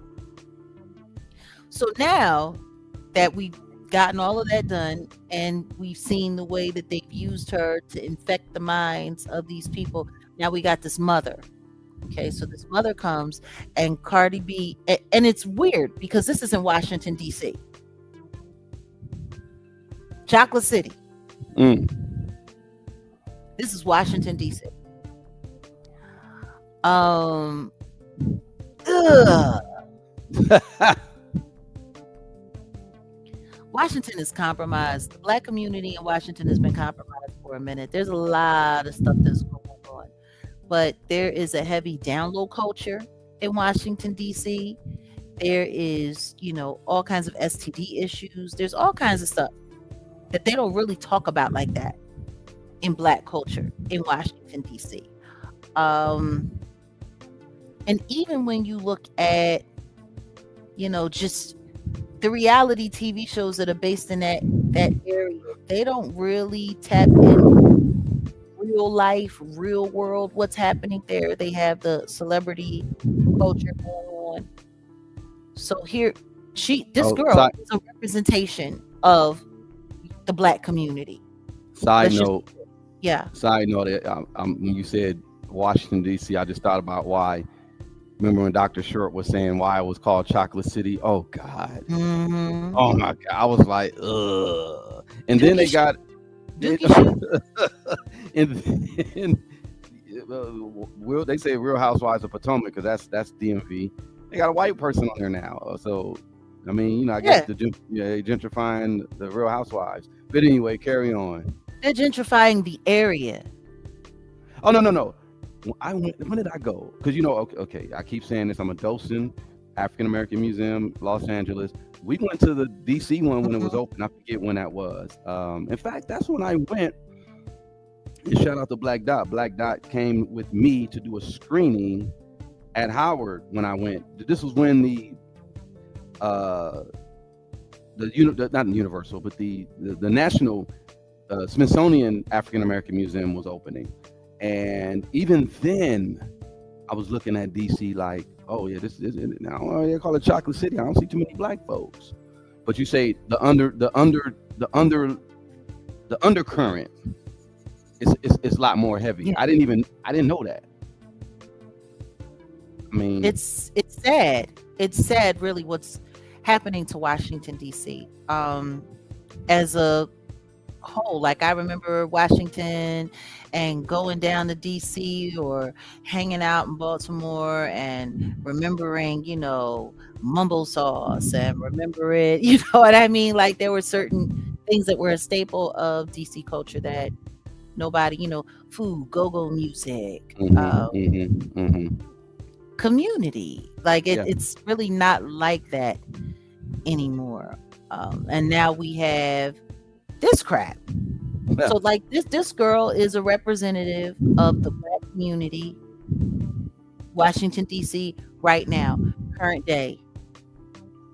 So now that we've gotten all of that done and we've seen the way that they've used her to infect the minds of these people, now we got this mother. Okay, so this mother comes and Cardi B, and it's weird because this is in Washington, D.C., Chocolate City. Mm. This is Washington, D.C. Um, ugh. Washington is compromised. The Black community in Washington has been compromised for a minute. There's a lot of stuff that's going on, but there is a heavy download culture in Washington, D.C. There is, all kinds of STD issues. There's all kinds of stuff that they don't really talk about like that in Black culture in Washington, D.C. Um, and even when you look at, just the reality TV shows that are based in that area, they don't really tap in real life, real world, what's happening there. They have the celebrity culture going on. So here, this Oh, girl is a representation of the Black community. side Let's just, note. yeah. Side note. When you said Washington D.C., I just thought about why. Remember when Dr. Short was saying why it was called Chocolate City? Oh God. Mm-hmm. Oh my God. I was like, ugh. And then they Dookie, got Dookie shoot. and they say Real Housewives of Potomac because that's DMV. They got a white person on there now. So I mean, I guess Yeah, gentrifying the Real Housewives. But anyway, carry on. they're gentrifying the area. Oh no. I went. When did I go? Because okay. I keep saying this. I'm a docent, African American Museum, Los Angeles. We went to the DC one when it was Mhm. open. I forget when that was. In fact, that's when I went. And shout out to Black Dot. Black Dot came with me to do a screening at Howard when I went. This was when uh not Universal, but the National Smithsonian African American Museum was opening. And even then, I was looking at DC like, oh yeah, this is now. Oh, they call it Chocolate City. I don't see too many black folks. But you say the undercurrent is a lot more heavy. Yeah. I didn't know that. I mean, It's sad. It's sad, really, what's happening to Washington D.C. As a whole. Like I remember Washington and going down to DC or hanging out in Baltimore and remembering, mumble sauce and remember it, you know what I mean? Like there were certain things that were a staple of DC culture that nobody, food, go-go music, mhm, mhm, mhm. community. Like Yeah, it's really not like that anymore. And now we have this crap. yeah. So like this girl is a representative of the black community, Washington D.C. right now, current day.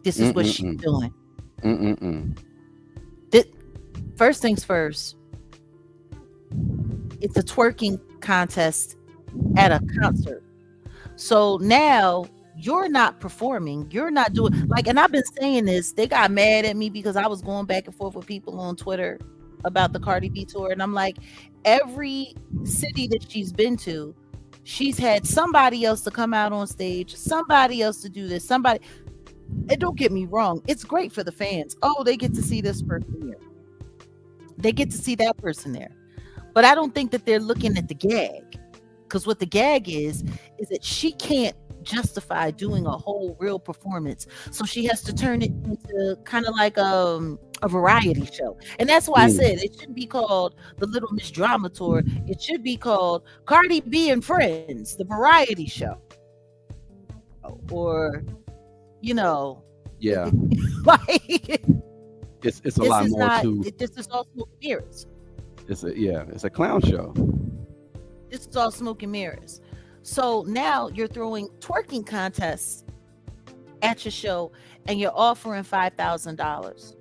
This is what she's Mm-mm-mm. doing. Mm-mm-mm. Th- First things first, it's a twerking contest at a concert. So now you're not performing. You're not doing like, and I've been saying this. They got mad at me because I was going back and forth with people on Twitter about the Cardi B tour. And I'm like, every city that she's been to, she's had somebody else to come out on stage, somebody else to do this, somebody. And don't get me wrong, it's great for the fans. Oh, they get to see this person here. They get to see that person there. But I don't think that they're looking at the gag. Because what the gag is that she can't justify doing a whole real performance. So she has to turn it into kind of like a variety show. And that's why I Mm. said it shouldn't be called the Little Miss Drama Tour. It should be called Cardi B and Friends, the variety show. Or, you know, Yeah, like it's a this lot is more not, to. this is all smoke and mirrors. It's a clown show. This is all smoke and mirrors. So now you're throwing twerking contests at your show and you're offering $5,000.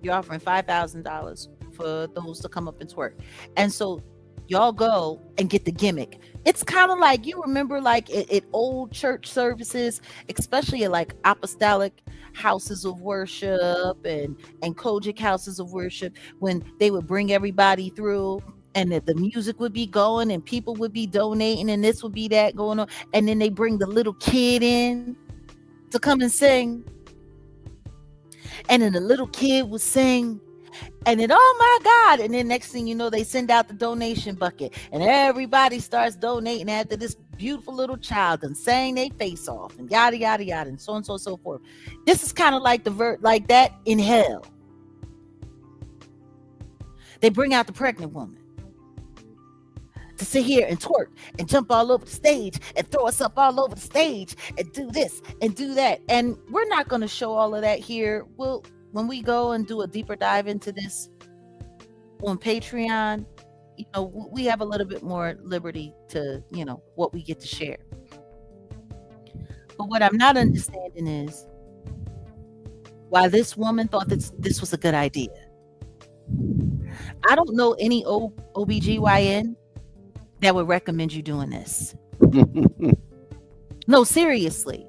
You're offering $5,000 for those to come up and twerk. And so y'all go and get the gimmick. It's kind of like you remember like at old church services, especially at like apostolic houses of worship and Kojic houses of worship, when they would bring everybody through and the music would be going and people would be donating and this would be that going on. And then they bring the little kid in to come and sing. And then the little kid would sing. And then, oh my God. And then next thing you know, they send out the donation bucket. And everybody starts donating after this beautiful little child and sang their face off and yada, yada, yada, and so on, so forth. This is kind of like like that in hell. They bring out the pregnant woman to sit here and twerk and jump all over the stage and throw us up all over the stage and do this and do that. And we're not going to show all of that here. When we go and do a deeper dive into this on Patreon, we have a little bit more liberty to, what we get to share. But what I'm not understanding is why this woman thought that this was a good idea. I don't know any OBGYN that would recommend you doing this. No, seriously.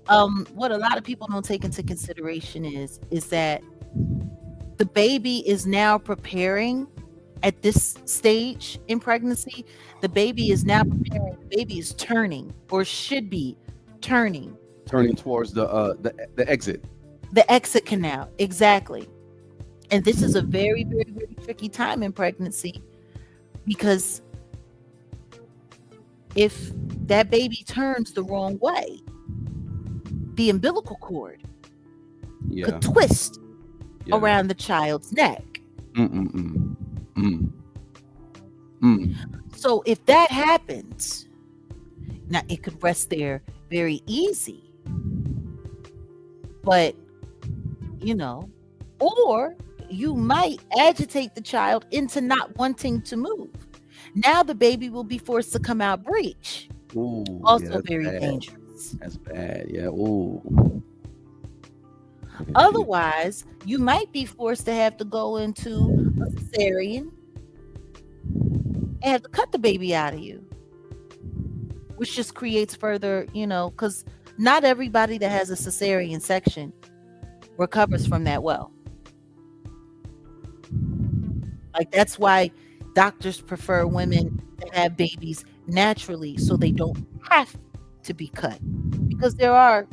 What a lot of people don't take into consideration is that the baby is now preparing at this stage in pregnancy. The baby is now preparing. The baby is turning or should be turning. Turning towards the exit. The exit canal. Exactly. And this is a very, very, very tricky time in pregnancy because if that baby turns the wrong way, the umbilical cord could twist around the child's neck. Mm-mm-mm. Mm. So if that happens, now it could rest there very easy. But, or you might agitate the child into not wanting to move. Now the baby will be forced to come out breech. Ooh, Also very bad. Dangerous. That's bad. Yeah. Ooh. Otherwise, you might be forced to have to go into a cesarean and have to cut the baby out of you, which just creates further, because not everybody that has a cesarean section recovers from that well. Like that's why doctors prefer women that have babies naturally so they don't have to be cut, because there are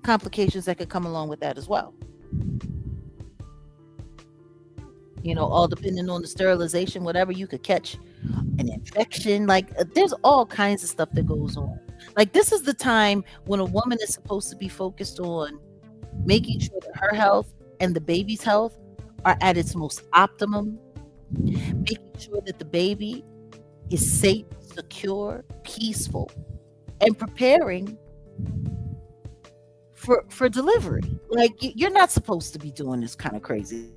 complications that could come along with that as well. All depending on the sterilization, whatever, you could catch an infection. Like, there's all kinds of stuff that goes on. Like, this is the time when a woman is supposed to be focused on making sure that her health and the baby's health are at its most optimum, making sure that the baby is safe, secure, peaceful, and preparing for delivery. Like, you're not supposed to be doing this kind of crazy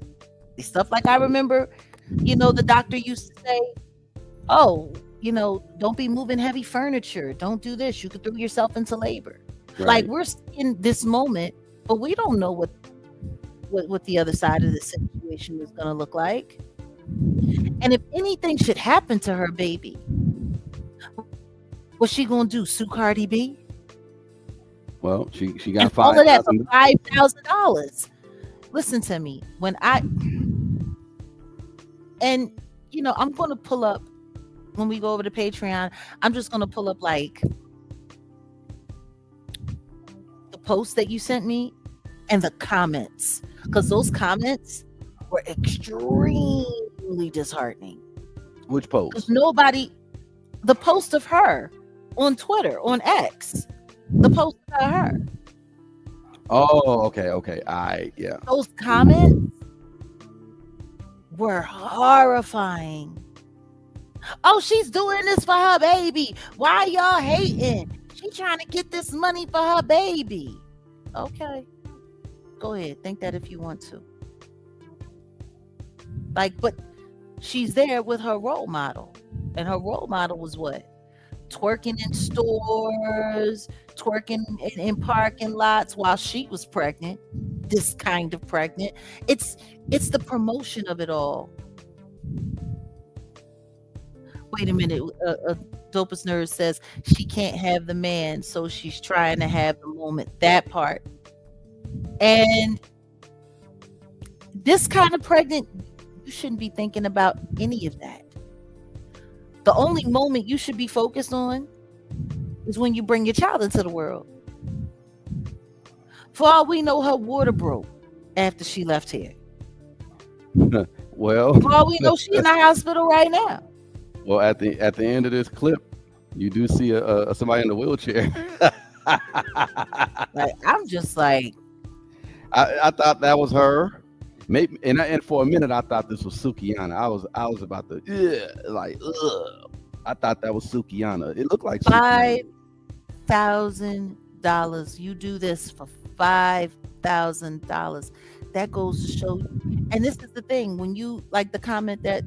stuff. Like, I remember, the doctor used to say, oh, don't be moving heavy furniture, don't do this, you could throw yourself into labor. Like, Right. we're in this moment, but we don't know what the other side of the situation is going to look like. And if anything should happen to her baby, what's she gonna do, sue Cardi B? Well, she And got all of that for 5,000. $5,000. Listen to me. And I'm gonna pull up, when we go over to Patreon, I'm just gonna pull up like the post that you sent me and the comments. Because those comments were extremely disheartening. Which Because post? the post of her on Twitter, on X, the post about her, Oh, okay, okay. Yeah. those comments were horrifying. Oh, she's doing this for her baby. Why y'all hating? She trying to get this money for her baby. Okay, go ahead. Think that if you want to. Like, but she's there with her role model. And her role model was what? Twerking in stores, twerking in parking lots while she was pregnant. This kind of pregnant. It's the promotion of it all. Wait a minute. Dopest Nerd says she can't have the man, so she's trying to have the moment. That part. And this kind of pregnant, you shouldn't be thinking about any of that. The only moment you should be focused on is when you bring your child into the world. For all we know, her water broke after she left here. Well, For all we know, she's in the hospital right now. well, at the end of this clip, you do see a somebody in a wheelchair. Like, I'm just like, I thought that was her. Maybe, and for a minute I thought this was Sukiyana. I was about to like ugh. I thought that was Sukiyana. It looked like Sukiyana. $5,000. You do this for $5,000. That goes to show you. And this is the thing, when you, like the comment that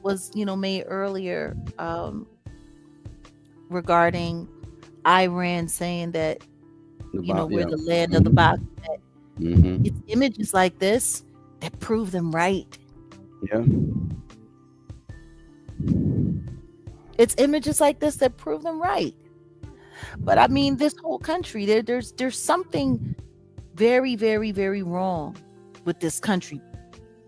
was made earlier, regarding Iran saying that we're the land of the box. Mm-hmm. It's images like this that prove them right. Yeah. It's images like this that prove them right. But I mean, this whole country, there's something very, very, very wrong with this country.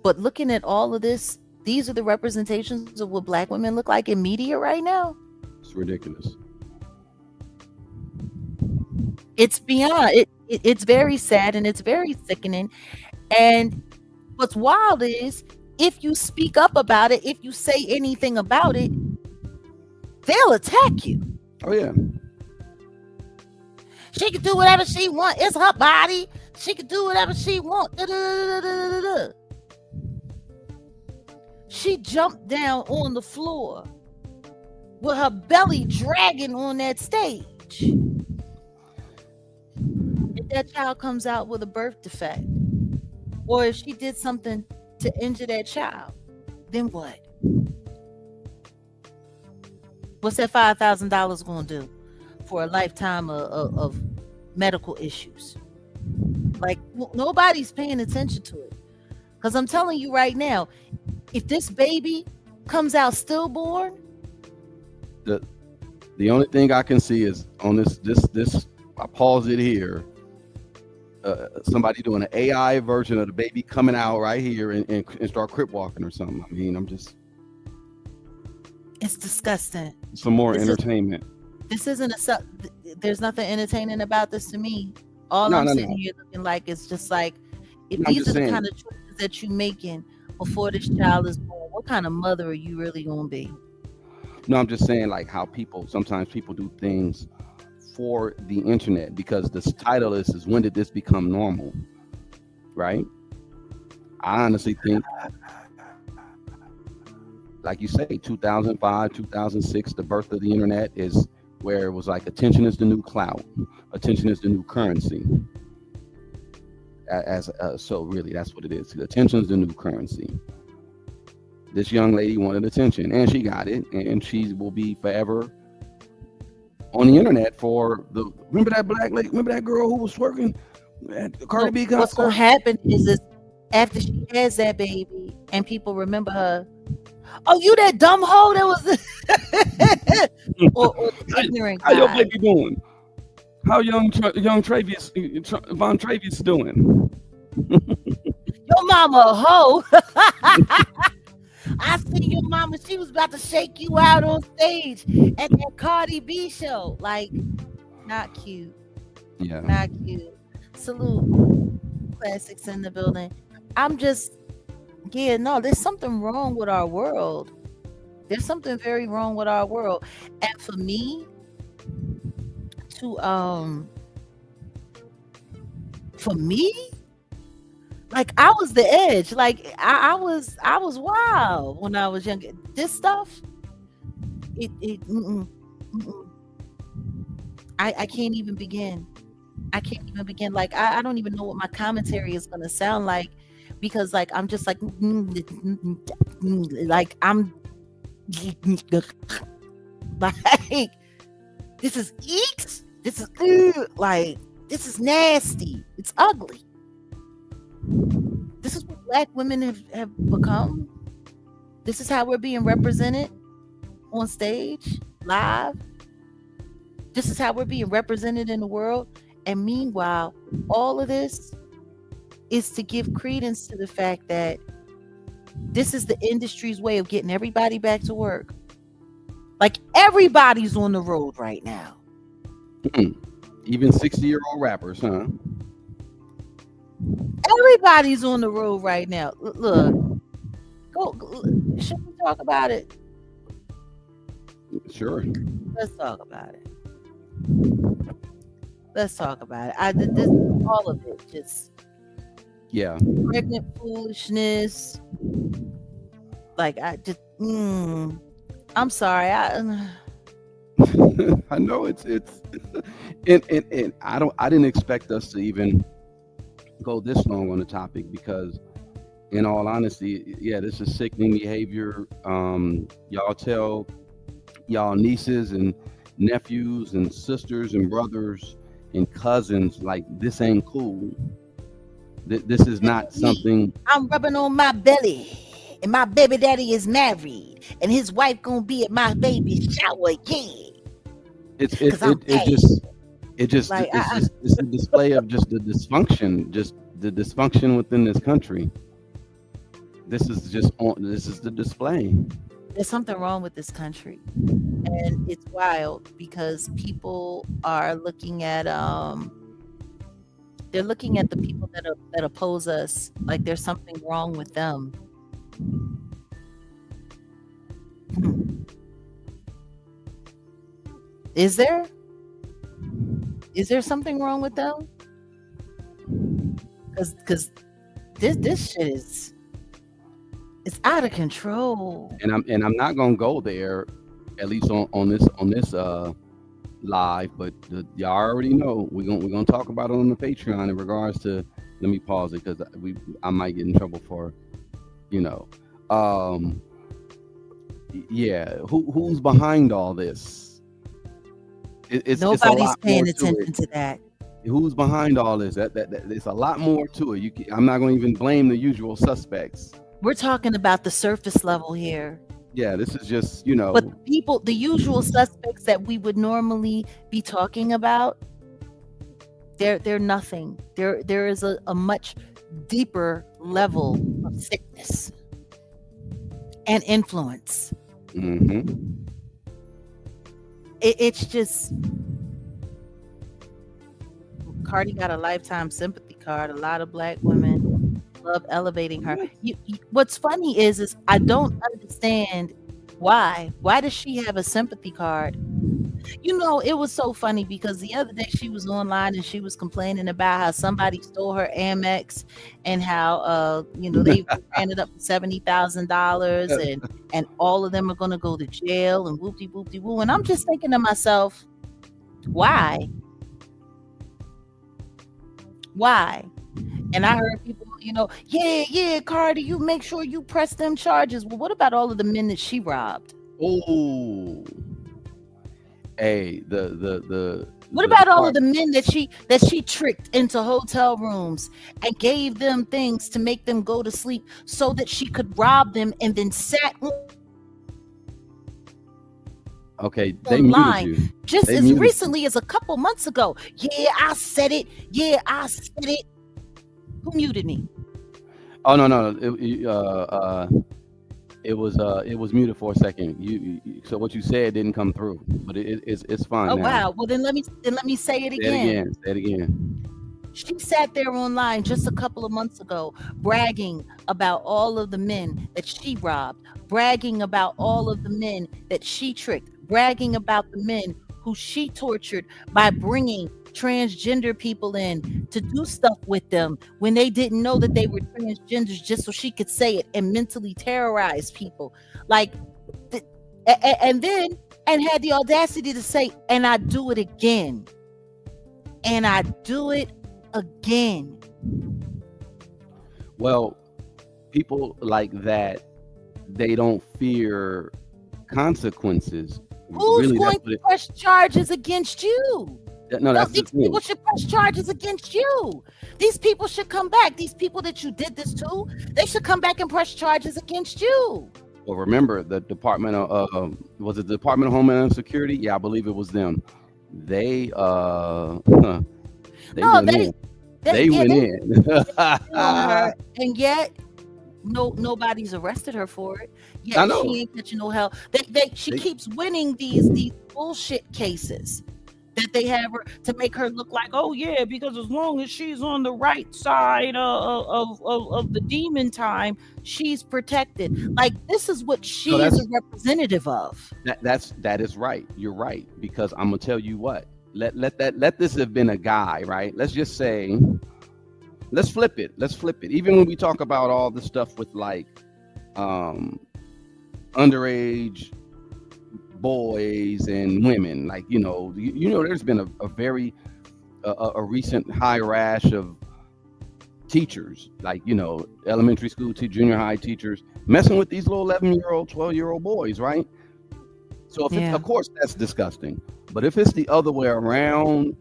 But looking at all of this, these are the representations of what Black women look like in media right now. It's ridiculous. It's beyond it. It's very sad and it's very sickening. And what's wild is, if you speak up about it, if you say anything about it, they'll attack you. Oh yeah. She can do whatever she want. It's her body. She can do whatever she want. She jumped down on the floor with her belly dragging on that stage. If that child comes out with a birth defect, or if she did something to injure that child, then what? What's that $5,000 going to do for a lifetime of medical issues? Like, nobody's paying attention to it. Because I'm telling you right now, if this baby comes out stillborn, the only thing I can see is on this. I pause it here. Somebody doing an AI version of the baby coming out right here and start crip walking or something. I mean, I'm just it's disgusting. some more This is- entertainment. This isn't there's nothing entertaining about this to me. All No, I'm no, sitting no. here looking like it's just like, if No, I'm these just are the saying. kind of choices that you making before this child is born, what kind of mother are you really gonna be? No, I'm just saying like how people sometimes people do things for the internet because the title is when did this become normal, right? I honestly think, like you say, 2005, 2006, the birth of the internet is where it was like attention is the new clout, attention is the new currency. So really, that's what it is. Attention is the new currency. This young lady wanted attention, and she got it, and she will be forever on the internet for the. Remember that black lady? Remember that girl who was twerking at the Cardi No, B what's gonna concert? happen is after she has that baby and people remember her, oh, you that dumb hoe that was, or the how, ignorant how your guy. baby doing? How young Travis Von Travis doing? Your mama a hoe. I seen your mama. She was about to shake you out on stage at that Cardi B show. Like, not cute. Yeah. Not cute. Salute. Classics in the building. I'm just, yeah, no, there's something wrong with our world. There's something very wrong with our world. And for me to, for me, like I was the edge. Like I was wild when I was younger. This stuff, mm-mm. I can't even begin. I can't even begin. Like I don't even know what my commentary is gonna sound like, because like I'm just like, like I'm like, this is eeks. This is like, this is nasty. It's ugly. This is what black women have become. This is how we're being represented on stage, live. This is how we're being represented in the world. And meanwhile, all of this is to give credence to the fact that this is the industry's way of getting everybody back to work. Like everybody's on the road right now. Even 60-year-old rappers, huh? Everybody's on the road right now. Look, should we talk about it? Sure. Let's talk about it. Let's talk about it. I did this, all of it, just Yeah. pregnant foolishness. Like I just, I'm sorry. I know it's and I didn't expect us to even go this long on the topic because in all honesty, yeah, this is sickening behavior. Y'all tell y'all nieces and nephews and sisters and brothers and cousins like this ain't cool. This is not Me, something. I'm rubbing on my belly, and my baby daddy is married, and his wife gonna be at my baby shower, yeah, It's cause I'm it bad. just Like it's a display of just the dysfunction, just the dysfunction within this country. This is the display. there's something wrong with this country, and it's wild because people are looking at they're looking at the people that oppose us like there's something wrong with them. Hmm. Is there? Is there something wrong with them? Because this shit is, it's out of control. And I'm not gonna go there, at least on this live. But y'all already know we're gonna talk about it on the Patreon in regards to. Let me pause it because I might get in trouble for, you know, um, yeah. Who's behind all this? It's a Nobody's lot more paying to it. attention to that. Who's behind all this? That it's a lot more to it. I'm not going to even blame the usual suspects. We're talking about the surface level here. Yeah, this is just But the people, the usual suspects that we would normally be talking about, they're nothing. There is a much deeper level of sickness and influence. hmm it's just Cardi got a lifetime sympathy card. A lot of black women love elevating her. What? What's funny is I don't understand why. Why does she have a sympathy card? It was so funny because the other day she was online and she was complaining about how somebody stole her Amex and how they ran it up to $70,000 and all of them are gonna go to jail and whoopty whoopty woo. And I'm just thinking to myself, why? Why? And I heard people, yeah, Cardi, you make sure you press them charges. Well, what about all of the men that she robbed? Oh, hey, What about all of the men that she tricked into hotel rooms and gave them things to make them go to sleep so that she could rob them and then sat okay, they muted you. Just as recently as a couple months ago. Yeah, I said it. Who muted me? Oh no. It was muted for a second. So what you said didn't come through, but it's fine. Oh now. wow. Well then let me say it again. Say it again. She sat there online just a couple of months ago bragging about all of the men that she robbed, bragging about all of the men that she tricked, bragging about the men who she tortured by bringing transgender people in to do stuff with them when they didn't know that they were transgenders, just so she could say it and mentally terrorize people. And had the audacity to say, and I do it again. And I do it again. Well, people like that, they don't fear consequences. Who's really, going to press charges against you? No, that's these people should press charges against you. These people should come back. These people that you did this to, they should come back and press charges against you. Well, remember the Department of was it the Department of Homeland Security? Yeah, I believe it was them. They went in. And yet nobody's arrested her for it. Yet she ain't catching no hell. She keeps winning these bullshit cases that they have her to make her look like, oh yeah, because as long as she's on the right side of the demon time, she's protected. Like, this is what she is a representative of. That is right. You're right, because I'm gonna tell you what. Let this have been a guy, right? Let's just say, let's flip it. Even when we talk about all the stuff with like underage boys and women, like there's been a very recent high rash of teachers, like elementary school to junior high teachers messing with these little 11-year-old 12-year-old boys, right? So if of course that's disgusting, but if it's the other way around,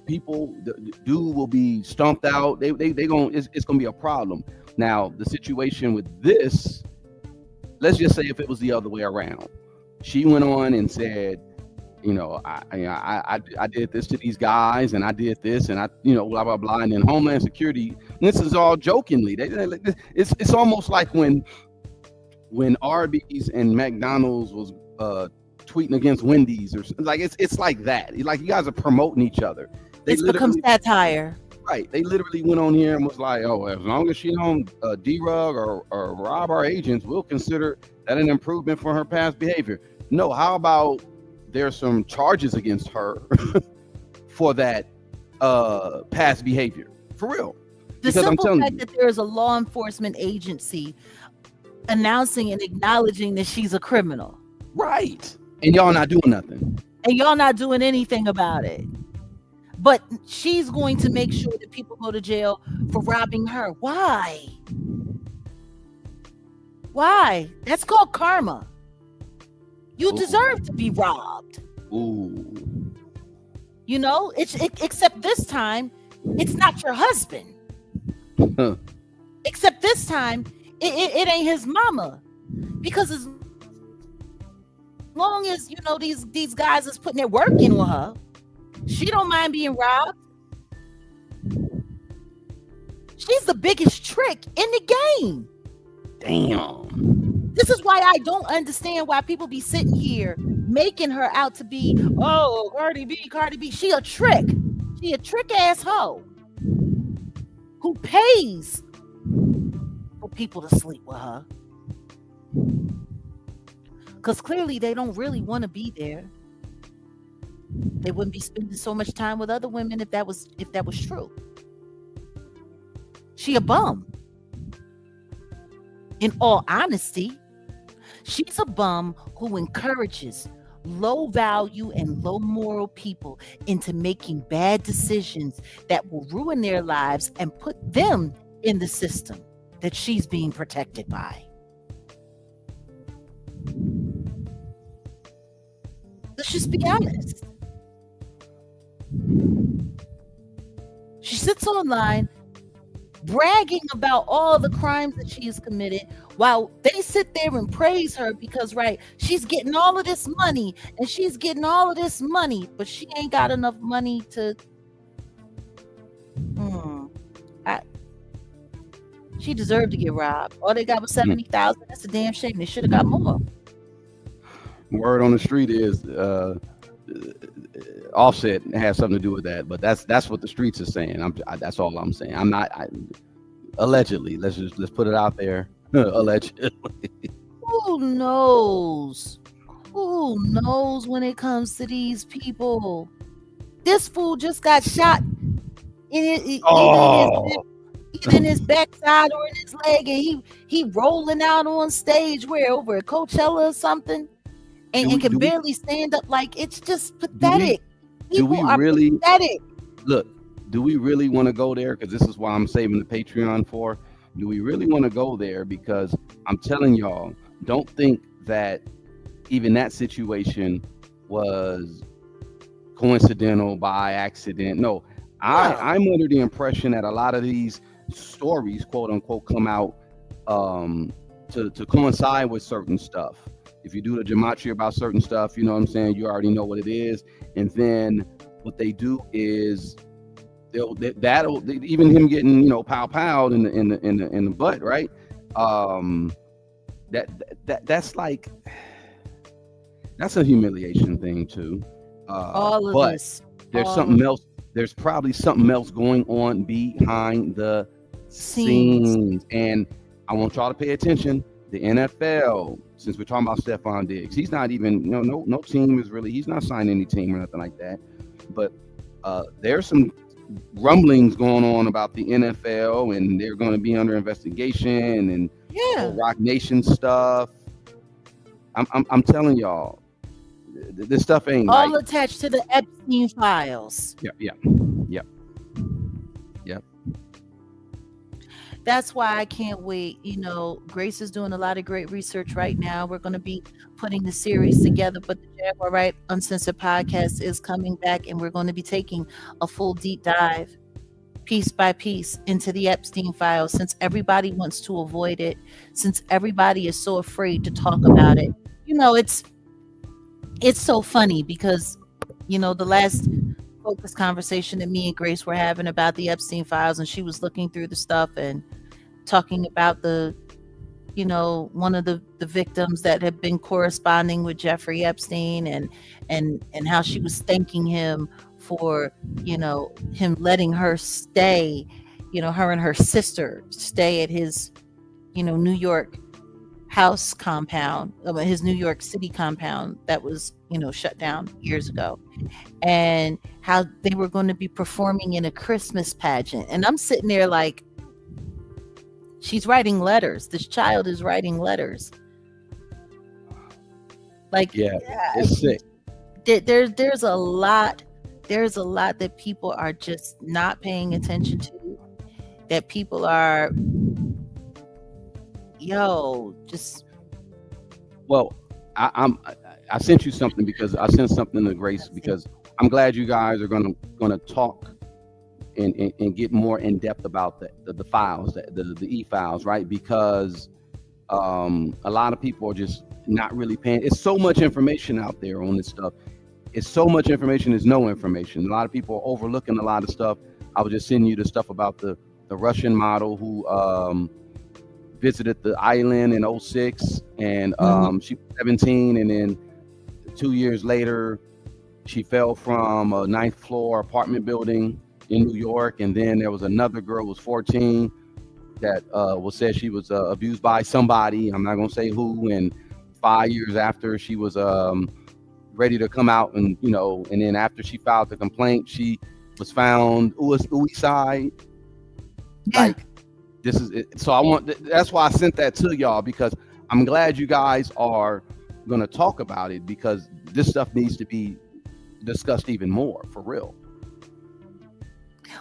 people will be stomped out. It's gonna be a problem. Now the situation with this, let's just say if it was the other way around, she went on and said, I did this to these guys, and I did this, and I, blah blah blah, and then Homeland Security. This is all jokingly. It's almost like when Arby's and McDonald's was tweeting against Wendy's, or like it's like that. Like, you guys are promoting each other. It's become satire. Right. They literally went on here and was like, oh, as long as she don't derug or rob our agents, we'll consider that an improvement for her past behavior. No, how about there's some charges against her for that past behavior? For real. The simple fact that there is a law enforcement agency announcing and acknowledging that she's a criminal. Right. And y'all not doing nothing. And y'all not doing anything about it. But she's going to make sure that people go to jail for robbing her. Why? Why? That's called karma. You deserve to be robbed. Ooh. Except this time, it's not your husband. Except this time, it ain't his mama. Because as long as, these guys is putting their work in with her, she don't mind being robbed. She's the biggest trick in the game. Damn. This is why I don't understand why people be sitting here making her out to be, oh, Cardi B, Cardi B. She a trick. She a trick ass hoe who pays for people to sleep with her. Because clearly they don't really want to be there. They wouldn't be spending so much time with other women if that was true. She a bum. In all honesty, she's a bum who encourages low value and low moral people into making bad decisions that will ruin their lives and put them in the system that she's being protected by. Let's just be honest. She sits online bragging about all the crimes that she has committed while they sit there and praise her because, right, she's getting all of this money and she's getting all of this money, but she ain't got enough money to she deserved to get robbed. All they got was 70,000. That's a damn shame. They should have got more. Word on the street is Offset has something to do with that, but that's what the streets are saying. That's all I'm saying. I'm not allegedly. Let's put it out there. Allegedly. Who knows? Who knows when it comes to these people? This fool just got shot either in his backside or in his leg, and he rolling out on stage where over at Coachella or something, and can barely stand up. Like, it's just pathetic. People are pathetic. Look, do we really want to go there? Because this is why I'm saving the Patreon for. Do we really want to go there? Because I'm telling y'all, don't think that even that situation was coincidental, by accident. No, I'm under the impression that a lot of these stories, quote unquote, come out to coincide with certain stuff. If you do the gematria about certain stuff, you know what I'm saying, you already know what it is. And then what they do is that'll even him getting, pow in the butt, right? That's like, that's a humiliation thing too. All of this. There's something else. There's probably something else going on behind the scenes. And I want y'all to pay attention. The NFL, since we're talking about Stephon Diggs, he's not even, no team is really, he's not signed any team or nothing like that. But there's some rumblings going on about the NFL, and they're going to be under investigation and Rock Nation stuff. I'm telling y'all, this stuff ain't all attached to the Epstein files. Yep. That's why I can't wait. Grace is doing a lot of great research right now. We're going to be putting the series together, but the Jaguar Wright Uncensored podcast is coming back, and we're going to be taking a full deep dive, piece by piece, into the Epstein files, since everybody wants to avoid it, since everybody is so afraid to talk about it. It's so funny because, the last focus conversation that me and Grace were having about the Epstein files, and she was looking through the stuff and talking about the, one of the victims that had been corresponding with Jeffrey Epstein, and how she was thanking him for, him letting her stay, her and her sister stay at his, New York house compound, his New York City compound that was, shut down years ago, and how they were going to be performing in a Christmas pageant. And I'm sitting there like, she's writing letters. This child is writing letters. Like, it's sick. There's a lot that people are just not paying attention to, that people are just. Well, I sent you something because I sent something to Grace because I'm glad you guys are gonna talk and get more in depth about the files, the e-files, right? Because a lot of people are just not really paying. It's so much information out there on this stuff. It's so much information is no information. A lot of people are overlooking a lot of stuff. I was just sending you the stuff about the Russian model who visited the island in 2006, and she was 17, and then 2 years later, she fell from a ninth floor apartment building in New York, and then there was another girl who was 14 that was said she was abused by somebody. I'm not gonna say who. And 5 years after, she was ready to come out, and and then after she filed the complaint, she was found suicide. Yeah. Like, this is it. So that's why I sent that to y'all, because I'm glad you guys are gonna talk about it, because this stuff needs to be discussed even more, for real.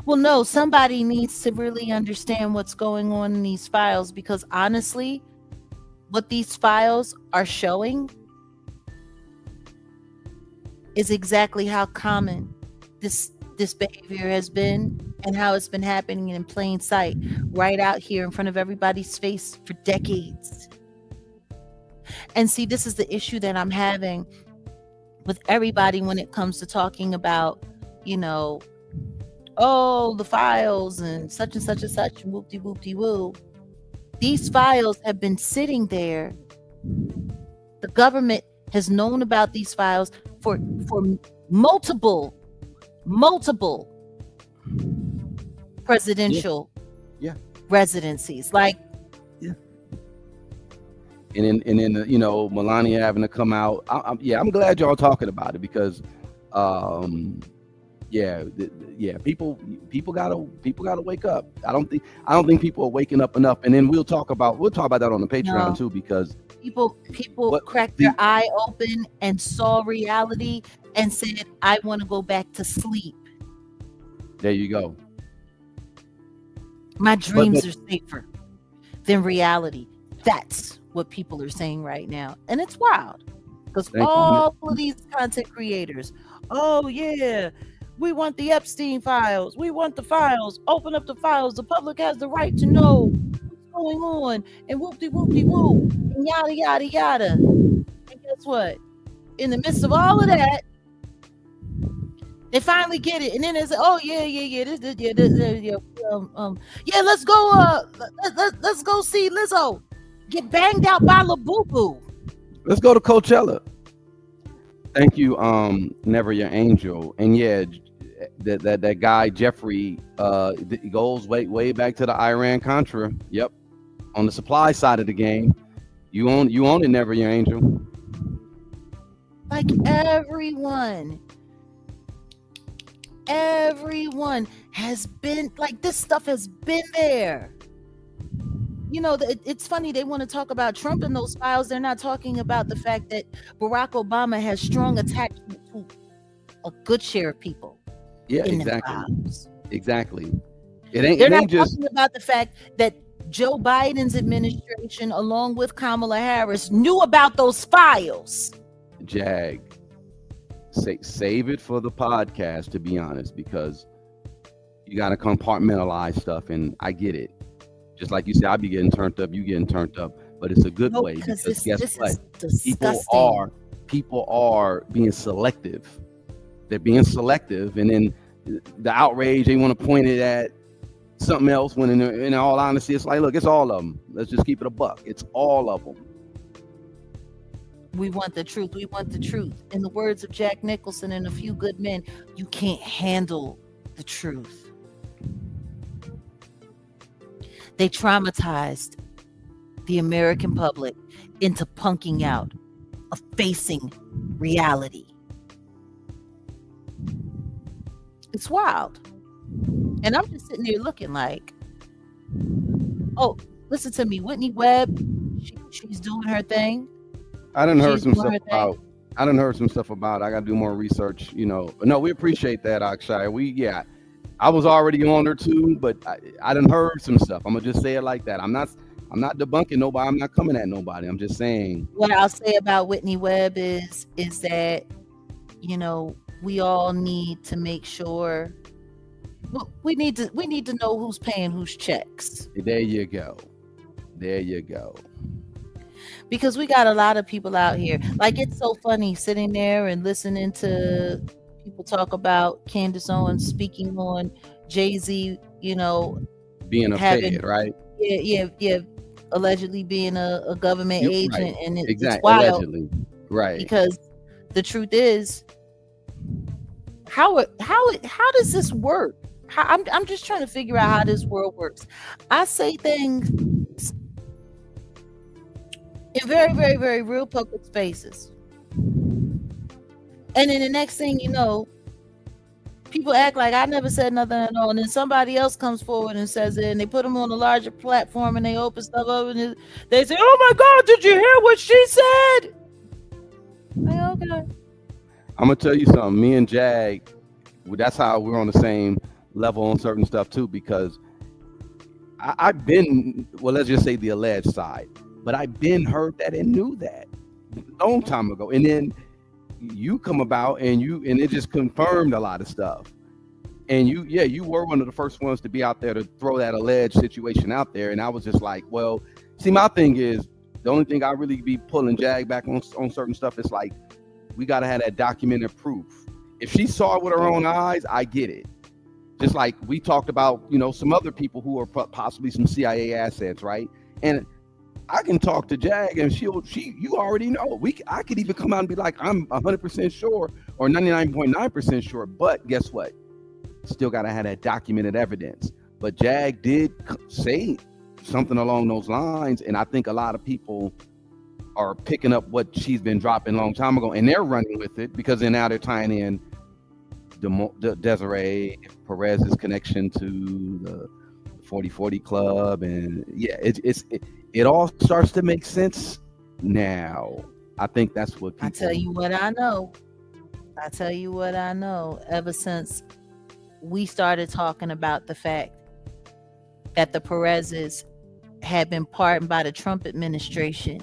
Well, no, somebody needs to really understand what's going on in these files, because honestly, what these files are showing is exactly how common this behavior has been, and how it's been happening in plain sight, right out here in front of everybody's face for decades. And see, this is the issue that I'm having with everybody when it comes to talking about, oh, the files and such and such and such, and whoop de whoop de woo. These files have been sitting there. The government has known about these files for multiple presidential Yeah. residencies. Like, Yeah. And then Melania having to come out. I'm glad y'all talking about it, because people gotta wake up. I don't think people are waking up enough. And then we'll talk about that on the Patreon no, too, because people what cracked the their eye open and saw reality and said, I want to go back to sleep. there you go. My But dreams are safer than reality. That's what people are saying right now. And it's wild, because thank you. all of these content creators, oh yeah, we want the Epstein files. We want the files. Open up the files. The public has the right to know what's going on. And whoop-de-whoop-de-woo. And yada, yada, yada. And guess what? In the midst of all of that, they finally get it. And then they say, oh, yeah, yeah, let's go, let's go see Lizzo get banged out by La Boo Boo. Let's go to Coachella. Thank you, Never Your Angel. And yeah, that guy Jeffrey goes way back to the Iran Contra. Yep, on the supply side of the game, you own it, Never Your Angel. Like everyone has been, like, this stuff has been there. It's funny, they want to talk about Trump in those files. They're not talking about the fact that Barack Obama has strong attachment to a good share of people Yeah, in the exactly, files. exactly. They're It not ain't just talking about the fact that Joe Biden's administration, along with Kamala Harris, knew about those files. Jag. Save it for the podcast, to be honest, because you got to compartmentalize stuff, and I get it. Just like you said, I be getting turned up, you getting turned up, but it's a good No, way, because because this guess what? is People disgusting. are being selective. They're being selective, and then the outrage, they want to point it at something else. When in all honesty, it's like, look, it's all of them. Let's just keep it a buck. It's all of them. We want the truth. We want the truth. In the words of Jack Nicholson and A Few Good Men, you can't handle the truth. They traumatized the American public into punking out of facing reality. It's wild. And I'm just sitting there looking like, oh, listen to me. Whitney Webb, she's doing her thing. I done heard She's some doing stuff her thing. about. I got to do more research. No, we appreciate that, Akshay. I was already on her too, but I done heard some stuff. I'm gonna just say it like that. I'm not debunking nobody. I'm not coming at nobody. I'm just saying. What I'll say about Whitney Webb is that, we all need to make sure. We need to know who's paying whose checks. There you go. There you go. Because we got a lot of people out here. Like, it's so funny sitting there and listening to people talk about Candace Owens speaking on Jay-Z, Being a having, fed, right? yeah, allegedly being a government agent, Right. and it's Exactly. wild Allegedly. Right. because the truth is, how does this work? I'm just trying to figure out how this world works. I say things in very, very, very real public spaces, and then the next thing you know, people act like I never said nothing at all, and then somebody else comes forward and says it, and they put them on a larger platform, and they open stuff up, and they say, "Oh my God, did you hear what she said?" Like, okay. I'm gonna tell you something. Me and Jag, that's how we're on the same level on certain stuff too. Because I've been, well, let's just say the alleged side, but I've been heard that and knew that a long time ago. And then you come about and it just confirmed a lot of stuff. And you were one of the first ones to be out there to throw that alleged situation out there. And I was just like, well, see, my thing is the only thing I really be pulling Jag back on certain stuff is like, we got to have that documented proof. If she saw it with her own eyes, I get it. Just like we talked about, some other people who are possibly some CIA assets, right? And I can talk to Jag, and you already know. I could even come out and be like, I'm 100% sure or 99.9% sure. But guess what? Still got to have that documented evidence. But Jag did say something along those lines, and I think a lot of people are picking up what she's been dropping a long time ago, and they're running with it because then now they're tying in the Desiree Perez's connection to the 40/40 Club, and yeah, it all starts to make sense now. I think that's what people. I tell you what I know. Ever since we started talking about the fact that the Perez's had been pardoned by the Trump administration,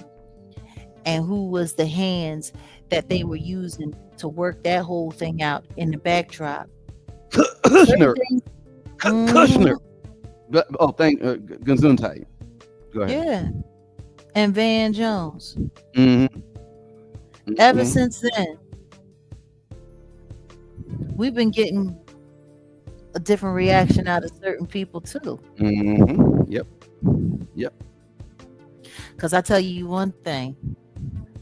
and who was the hands that they were using to work that whole thing out in the backdrop. Kushner. Kushner. Oh, Gesundheit. Go ahead. Yeah. And Van Jones. Mm-hmm. Ever since then, we've been getting a different reaction out of certain people too. Mm-hmm. Yep. Because I tell you one thing,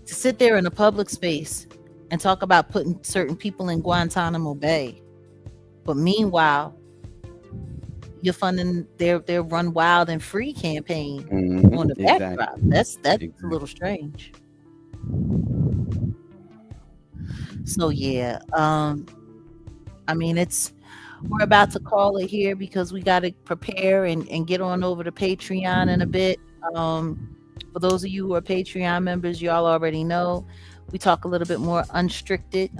to sit there in a public space and talk about putting certain people in Guantanamo Bay, but meanwhile, you're funding their Run Wild and Free campaign on the backdrop. That's a little strange. So yeah, I mean, we're about to call it here because we got to prepare and get on over to Patreon in a bit. For those of you who are Patreon members, y'all already know we talk a little bit more unrestricted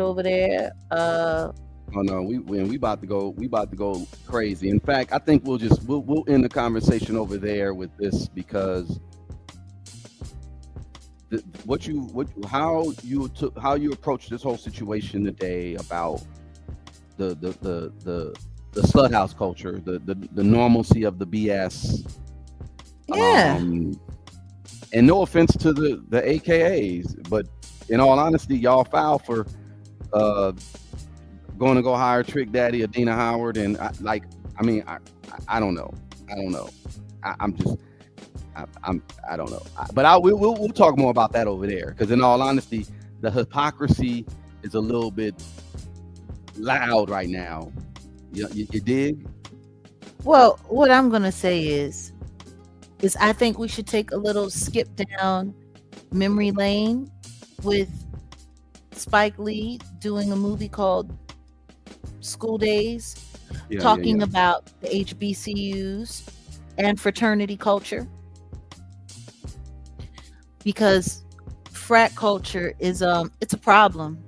over there. Oh no, we about to go crazy. In fact, I think we'll end the conversation over there with this because how you approach this whole situation today about the slut house culture, the normalcy of the BS. Yeah. And no offense to the AKAs, but in all honesty, y'all foul for going to go hire Trick Daddy, Adina Howard, and I don't know. I don't know. I don't know. But we'll talk more about that over there because in all honesty, the hypocrisy is a little bit loud right now. You dig? Well, what I'm gonna say is I think we should take a little skip down memory lane with Spike Lee doing a movie called School Days, talking about the HBCUs and fraternity culture, because frat culture is it's a problem.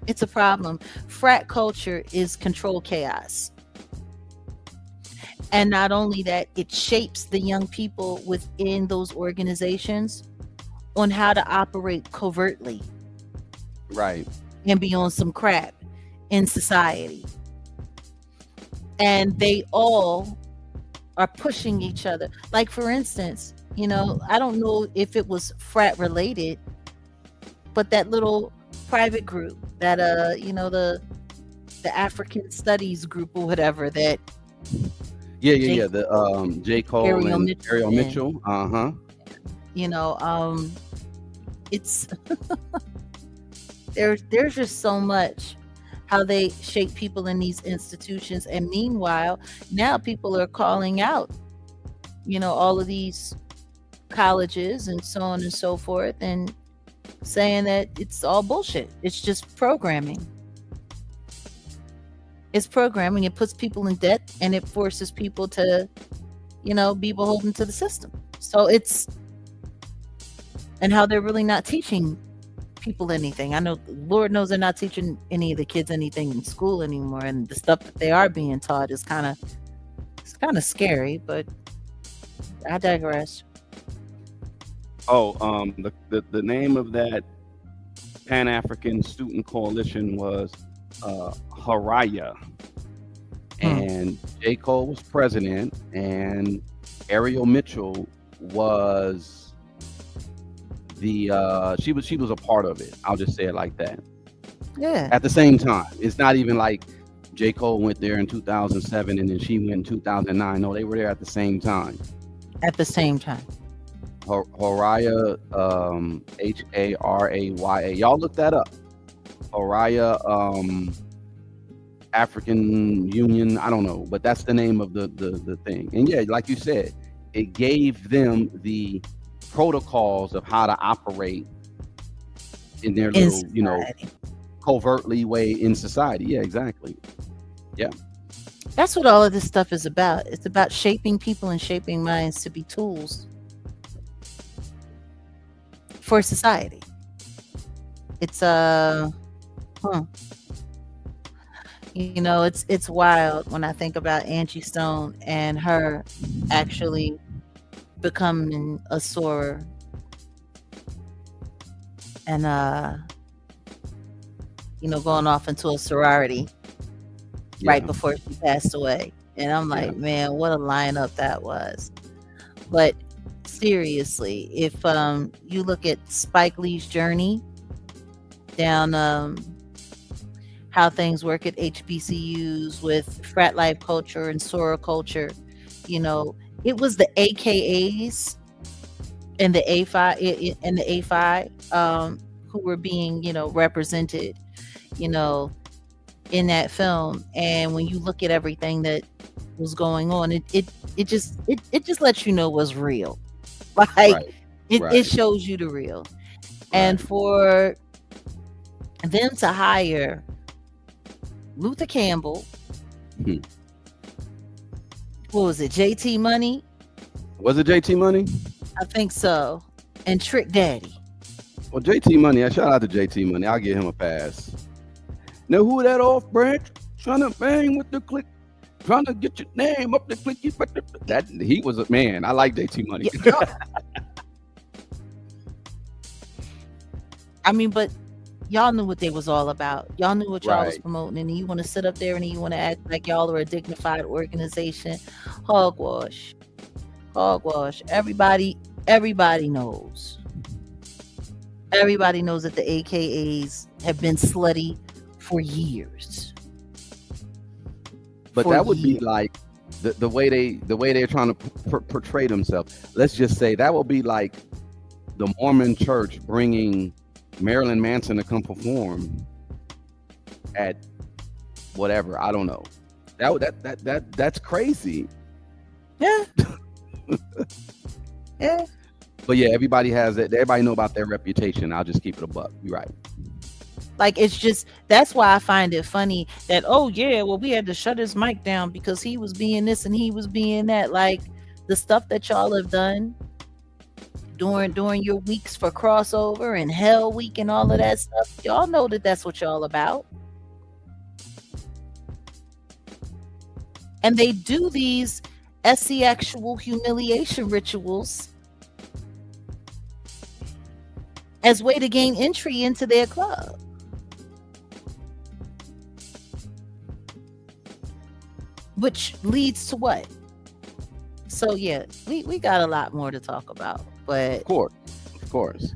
It's a problem. Frat culture is control chaos. And not only that, it shapes the young people within those organizations on how to operate covertly. Right. And be on some crap in society. And they all are pushing each other. Like, for instance, I don't know if it was frat related, but that little private group that, the African Studies group or whatever that. Yeah. The J. Cole and Ariel Mitchell. It's there's just so much how they shape people in these institutions, and meanwhile, now people are calling out, all of these colleges and so on and so forth, and saying that it's all bullshit. It's just programming. It's programming. It puts people in debt and it forces people to, be beholden to the system. So it's, and how they're really not teaching people anything. I know, Lord knows, they're not teaching any of the kids anything in school anymore, and the stuff that they are being taught is it's kind of scary. But I digress. Oh, the name of that Pan African Student Coalition was Haraya, Hmm. and J. Cole was president, and Ariel Mitchell was the she was a part of it. I'll just say it like that. Yeah, At the same time, it's not even like J. Cole went there in 2007 and then she went in 2009. No, they were there at the same time. at the same time. Horaya, Haraya. Y'all look that up. Horaya, African Union. I don't know, but that's the name of the thing. And yeah, like you said, it gave them the protocols of how to operate in their In little, society. covertly way in society. Yeah, exactly. Yeah, That's what all of this stuff is about. It's about shaping people and shaping minds to be tools for society. It's huh. It's wild when I think about Angie Stone and her actually becoming a soarer, and going off into a sorority right yeah, before she passed away. And I'm yeah, like, man, what a lineup that was. But seriously, if you look at Spike Lee's journey down how things work at HBCUs with frat life culture and soror culture, you know, it was the AKAs and the A5 who were being, represented, you know, in that film. And when you look at everything that was going on, it just lets you know what's real. Like, right, it right, shows you the real. And right. for them to hire Luther Campbell, Hmm. what was it, JT Money? Was it JT Money? I think so. And Trick Daddy. Well, JT Money. I shout out to JT Money. I'll give him a pass. Now, who that off branch trying to bang with the click, trying to get your name up the clicky? But that he was a man. I like JT Money. Yeah, I mean, but y'all knew what they was all about. Y'all knew what y'all was Right. promoting, and you want to sit up there and you want to act like y'all are a dignified organization. Hogwash, hogwash. Everybody knows. Everybody knows that the AKAs have been slutty for years. But For that would be years. like the way they're trying to portray themselves. Let's just say that would be like the Mormon Church bringing Marilyn Manson to come perform at whatever. I don't know. That's crazy. Yeah, yeah. But yeah, everybody has it. Everybody know about their reputation. I'll just keep it a buck. You're right. Like, it's just, that's why I find it funny that, oh yeah, well, we had to shut his mic down because he was being this and he was being that. Like, the stuff that y'all have done during your weeks for crossover and Hell Week and all of that stuff, y'all know that that's what y'all about. And they do these sexual humiliation rituals as way to gain entry into their club, which leads to what? So yeah, we got a lot more to talk about, but Of course. Of course.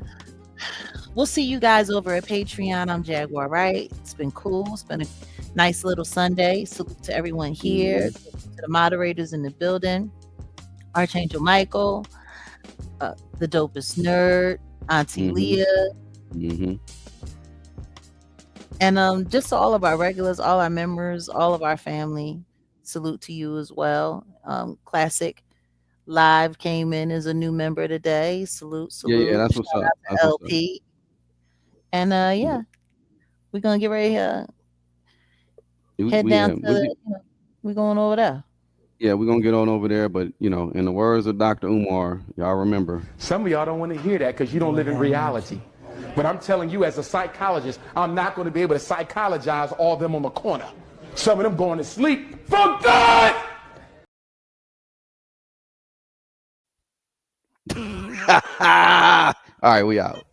we'll see you guys over at Patreon. I'm Jaguar Wright. It's been cool. It's been a nice little Sunday. Salute to everyone here, Mhm. to the moderators in the building, Archangel Michael, the dopest nerd, Auntie Mm-hmm. Leah, Mm-hmm. and just to all of our regulars, all our members, all of our family. Salute to you as well. Classic Live came in as a new member today. Salute, Yeah, yeah, salute. that's what's Shout up. out That's to what's up. LP. And Yeah, yeah, we're gonna get ready to head we down yeah, to we we're going over there. yeah, we're gonna get on over there, but in the words of Dr. Umar, y'all remember. Some of y'all don't want to hear that because you don't live in reality. But I'm telling you, as a psychologist, I'm not going to be able to psychologize all of them on the corner. Some of them going to sleep for good. All right, we out.